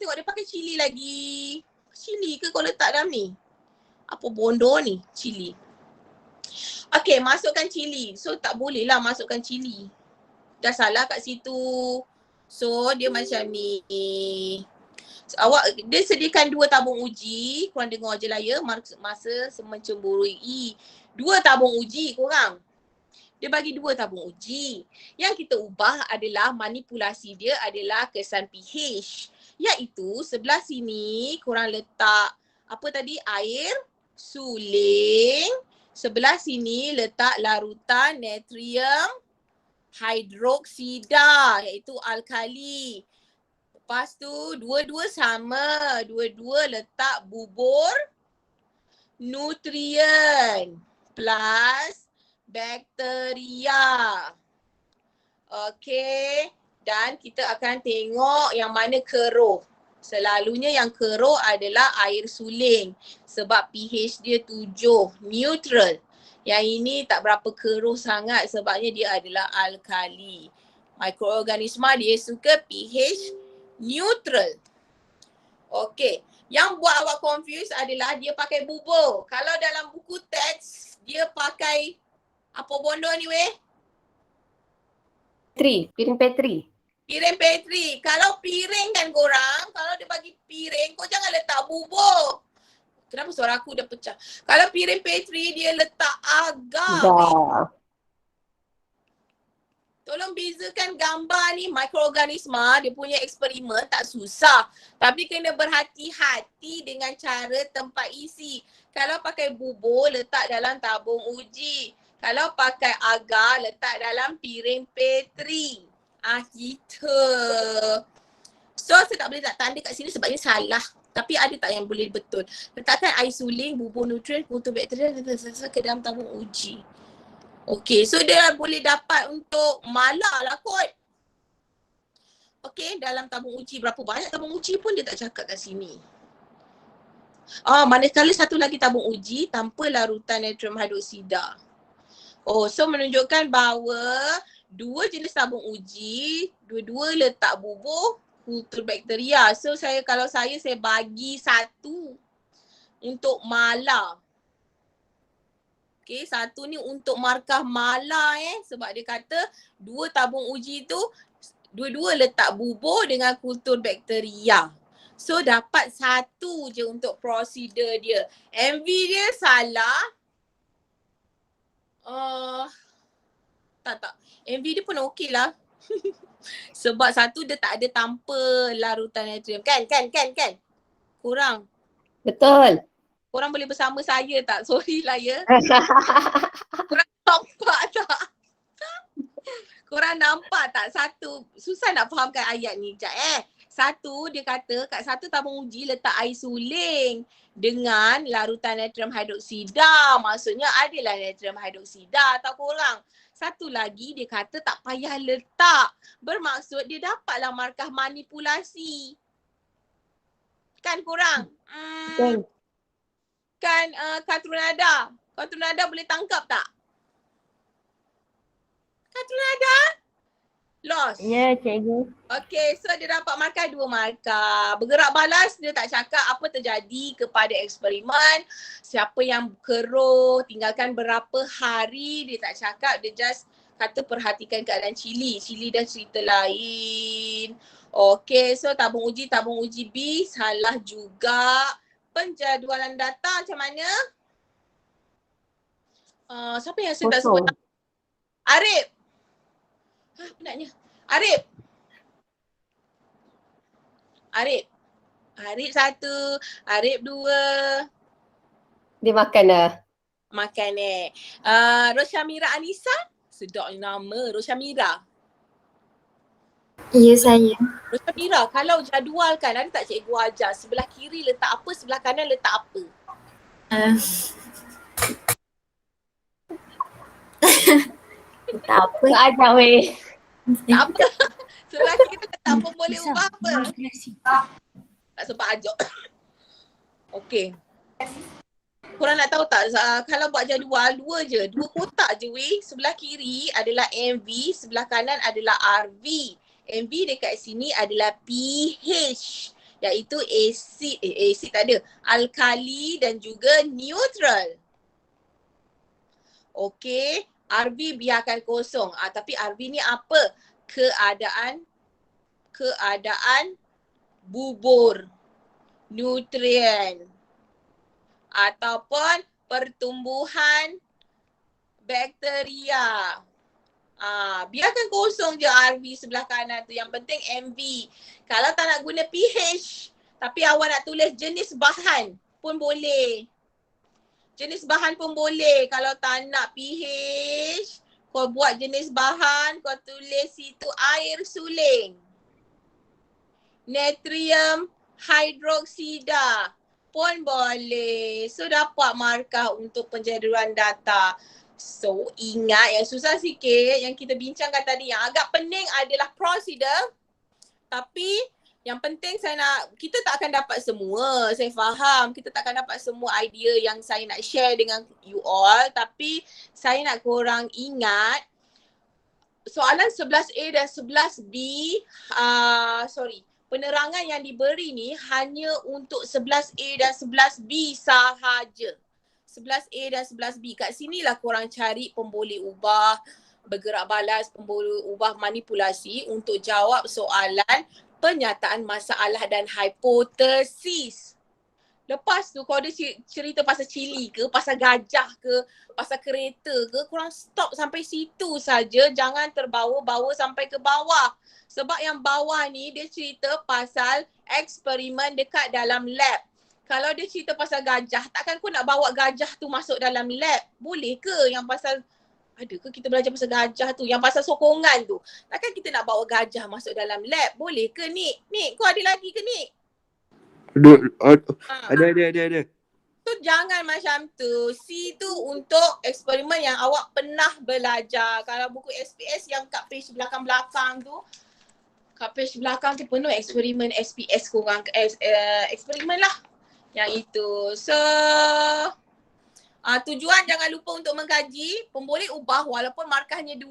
Tengok dia pakai cili lagi. Cili ke kau letak dalam ni? Apa bodoh ni? Cili. Okey, masukkan cili. So tak boleh lah masukkan cili. Dah salah kat situ. So dia macam ni. Awak dia sediakan 2 tabung uji, korang dengar je lah ya, masa mencemburui. 2 tabung uji korang. Dia bagi 2 tabung uji. Yang kita ubah adalah manipulasi dia adalah kesan pH. Iaitu sebelah sini korang letak apa tadi, air suling. Sebelah sini letak larutan natrium hidroksida iaitu alkali. Lepas tu dua-dua sama, dua-dua letak bubur nutrien plus bakteria. Okey, dan kita akan tengok yang mana keruh. Selalunya yang keruh adalah air suling sebab pH dia 7, neutral. Yang ini tak berapa keruh sangat sebabnya dia adalah alkali. Mikroorganisma dia suka pH neutral. Okey, yang buat awak confuse adalah dia pakai bubur. Kalau dalam buku teks dia pakai apa bondo ni weh? Piring Petri. Piring Petri. Kalau piring kan korang, kalau dia bagi piring, kau jangan letak bubur. Kenapa suara aku dah pecah? Kalau piring Petri dia letak agar. Dah. Tolong bezakan gambar ni, mikroorganisma, dia punya eksperimen tak susah. Tapi kena berhati-hati dengan cara tempat isi. Kalau pakai bubur, letak dalam tabung uji. Kalau pakai agar, letak dalam piring Petri. Gitu. So saya tak boleh tak tanda kat sini sebab ini salah. Tapi ada tak yang boleh betul? Letakkan air suling, bubur nutrien, kultur bakteria ke dalam tabung uji. Okay, so dia boleh dapat untuk mala lah kot. Okay, dalam tabung uji. Berapa banyak tabung uji pun dia tak cakap kat sini. Manakala satu lagi tabung uji tanpa larutan natrium hidroksida. So menunjukkan bahawa dua jenis tabung uji, dua-dua letak bubur kultur bakteria. So kalau saya bagi satu untuk mala. Okay, satu ni untuk markah mala sebab dia kata dua tabung uji tu dua-dua letak bubur dengan kultur bakteria. So dapat satu je untuk prosedur dia. MV dia salah. Tak. MV dia pun okey lah. Sebab satu dia tak ada tanpa larutan natrium. Kan? Korang Betul. boleh bersama saya tak? Sorry lah ya. Korang nampak tak? Korang nampak tak? Satu, susah nak fahamkan ayat ni. Sekejap Satu, dia kata kat satu tabung uji letak air suling dengan larutan natrium hidroksida. Maksudnya adalah natrium hidroksida tau korang. Satu lagi dia kata tak payah letak. Bermaksud dia dapatlah markah manipulasi. Kan korang? Kan Katrunada? Katrunada boleh tangkap tak? Katrunada? Lost. Ya, cikgu. Okay, so dia dapat markah 2 markah. Bergerak balas, dia tak cakap apa terjadi kepada eksperimen. Siapa yang keruh, tinggalkan berapa hari, dia tak cakap. Dia just kata perhatikan keadaan Chili. Chili dah cerita lain. Okay, so tabung uji B salah juga. Penjadualan data macam mana? Siapa yang saya tak sebut? Arif. Penatnya. Arif 1, Arif 2. Dia makan dah. Makan Roshamira Anissa. Sedap nama Roshamira. Ya, saya. Roshamira, kalau jadualkan ada tak cikgu ajar sebelah kiri letak apa, sebelah kanan letak apa? Tak apa. Tak ajar weh. Tak apa. Sebelah kiri letak apa, boleh ubah apa? Tak sempat ajar. Okey. Korang nak tahu tak, kalau buat jadual dua kotak je weh. Sebelah kiri adalah MV, sebelah kanan adalah RV. MV dekat sini adalah pH, iaitu asid tak ada, alkali dan juga neutral. Okey, RV biarkan kosong. Tapi RV ni apa? Keadaan bubur nutrien ataupun pertumbuhan bakteria. Biarkan kosong je RV sebelah kanan tu. Yang penting MV. Kalau tak nak guna pH, tapi awak nak tulis jenis bahan pun boleh. Jenis bahan pun boleh. Kalau tak nak pH, kau buat jenis bahan, kau tulis situ air suling. Natrium hidroksida pun boleh. So dapat markah untuk penjadualan data. So ingat yang susah sikit yang kita bincangkan tadi, yang agak pening adalah prosedur. Tapi yang penting kita tak akan dapat semua, saya faham. Kita tak akan dapat semua idea yang saya nak share dengan you all. Tapi saya nak korang ingat soalan 11A dan 11B, penerangan yang diberi ni hanya untuk 11A dan 11B sahaja. 11A dan 11B. Kat sinilah korang cari pemboleh ubah, bergerak balas, pemboleh ubah manipulasi untuk jawab soalan penyataan masalah dan hipotesis. Lepas tu kalau dia cerita pasal cili ke, pasal gajah ke, pasal kereta ke, korang stop sampai situ saja. Jangan terbawa-bawa sampai ke bawah. Sebab yang bawah ni dia cerita pasal eksperimen dekat dalam lab. Kalau dia cerita pasal gajah, takkan kau nak bawa gajah tu masuk dalam lab? Boleh ke yang pasal Ada ke kita belajar pasal gajah tu? Yang pasal sokongan tu. Takkan kita nak bawa gajah masuk dalam lab? Boleh ke Nik? Nik, kau ada lagi ke Nik? Ada. So jangan macam tu. C tu untuk eksperimen yang awak pernah belajar. Kalau buku SPS yang kat page belakang-belakang tu, kat page belakang tu penuh eksperimen SPS korang. Eksperimen lah yang itu. So tujuan jangan lupa untuk mengkaji. Pemboleh ubah walaupun markahnya 2,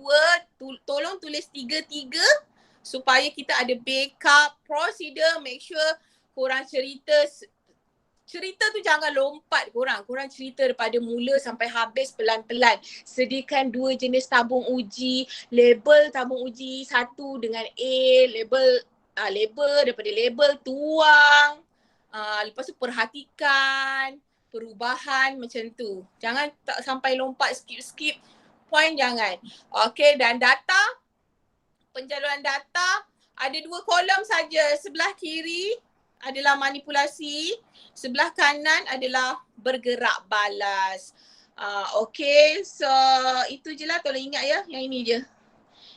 tolong tulis 3 supaya kita ada backup procedure. Make sure korang cerita tu jangan lompat korang. Korang cerita daripada mula sampai habis pelan-pelan. Sediakan 2 jenis tabung uji. Label tabung uji, 1 dengan A, label daripada label tuang. Lepas tu perhatikan perubahan macam tu. Jangan tak sampai lompat skip point, jangan. Okay, dan data, penjaluan data ada 2 kolom saja. Sebelah kiri adalah manipulasi, sebelah kanan adalah bergerak balas. Okay, so itu je lah, tolong ingat ya, yang ini je.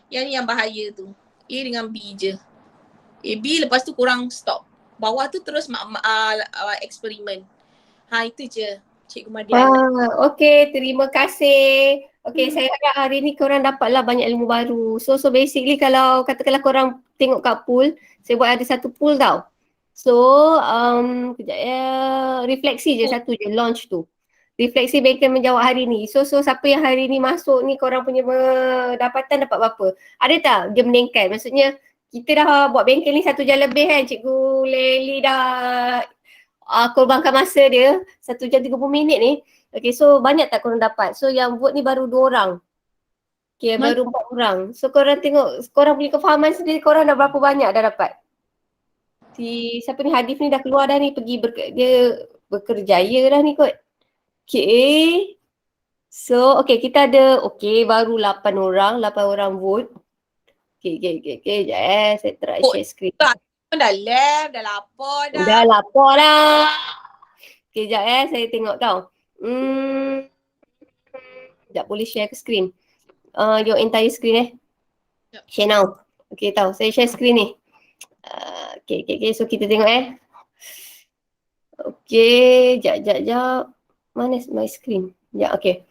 Yang ni yang bahaya tu. A dengan B je. A, B, lepas tu korang stop. Bawah tu terus eksperimen. Itu je Cikgu Madian. Okay, terima kasih. Okay, saya harap hari ni korang dapatlah banyak ilmu baru. So basically kalau katakanlah korang tengok kat pool, saya buat ada satu pool tau. So, kejap ya, refleksi je satu je, launch tu. Refleksi bengkel menjawab hari ni. So siapa yang hari ni masuk ni, korang punya pendapatan dapat berapa? Ada tak dia meningkat? Maksudnya kita dah buat bengkel ni 1 jam lebih kan, Cikgu Lely dah korbankan masa dia 1 jam 30 minit ni. Okay, so banyak tak korang dapat? So yang vote ni baru 2 orang. Okay, baru 4 orang. So korang tengok, korang punya kefahaman sendiri, korang dah berapa banyak dah dapat? Siapa ni, Hadif ni dah keluar dah ni, pergi dia bekerjaya dah ni kot. Okay. So, okay, kita ada, okay, baru 8 orang vote. Okay, sekejap saya try share screen. Dah lab, dah lapor dah. Dah lapor dah. Okay, sekejap saya tengok tau. Sekejap, boleh share ke screen? Your entire screen Share now. Okay tau, saya share screen ni. Okay, so kita tengok Okay, sekejap. Mana my screen? Sekejap, okay.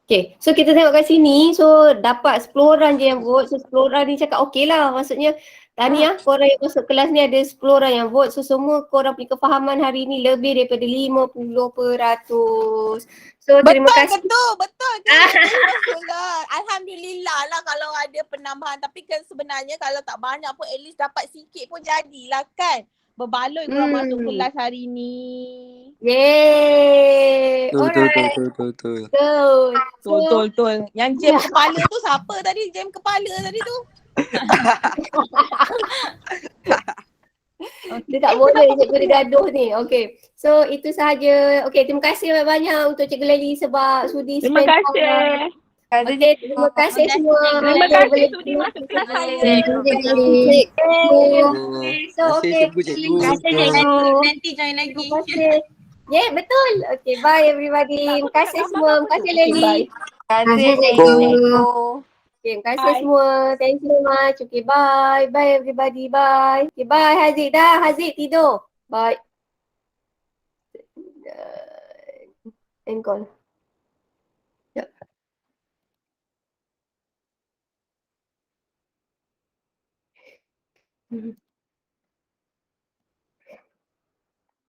Okay, so kita tengok kat sini, so dapat 10 orang je yang vote. So 10 orang ni cakap okey lah, maksudnya tahniah korang yang masuk kelas ni ada 10 orang yang vote. So semua korang punya kefahaman hari ni lebih daripada 50%. So terima kasih. Betul. Alhamdulillah lah kalau ada penambahan. Tapi kan sebenarnya kalau tak banyak pun at least dapat sikit pun jadilah kan. Berbaloi korang masuk kelas hari ni. Yeay. Alright. Betul. Yang jam kepala tu siapa tadi? Jam kepala tadi tu? Dia tak boleh cikgu dia gaduh ni. Okay. So itu sahaja. Okay, terima kasih banyak-banyak untuk Cikgu Lely sebab sudi Terima kasih. Okay, terima kasih semua. Terima kasih sudi masuk kelas saya. So okay. Terima kasih cikgu. Nanti join lagi. Terima kasih. Yeah, betul. Okay, bye everybody. Terima kasih semua. Terima kasih Lely. Terima kasih cikgu. Okay, terima kasih semua. Thank you very much. Okay, bye. Bye everybody. Bye. Okay, bye Haziq dah. Haziq tidur. Bye. End call. Yep.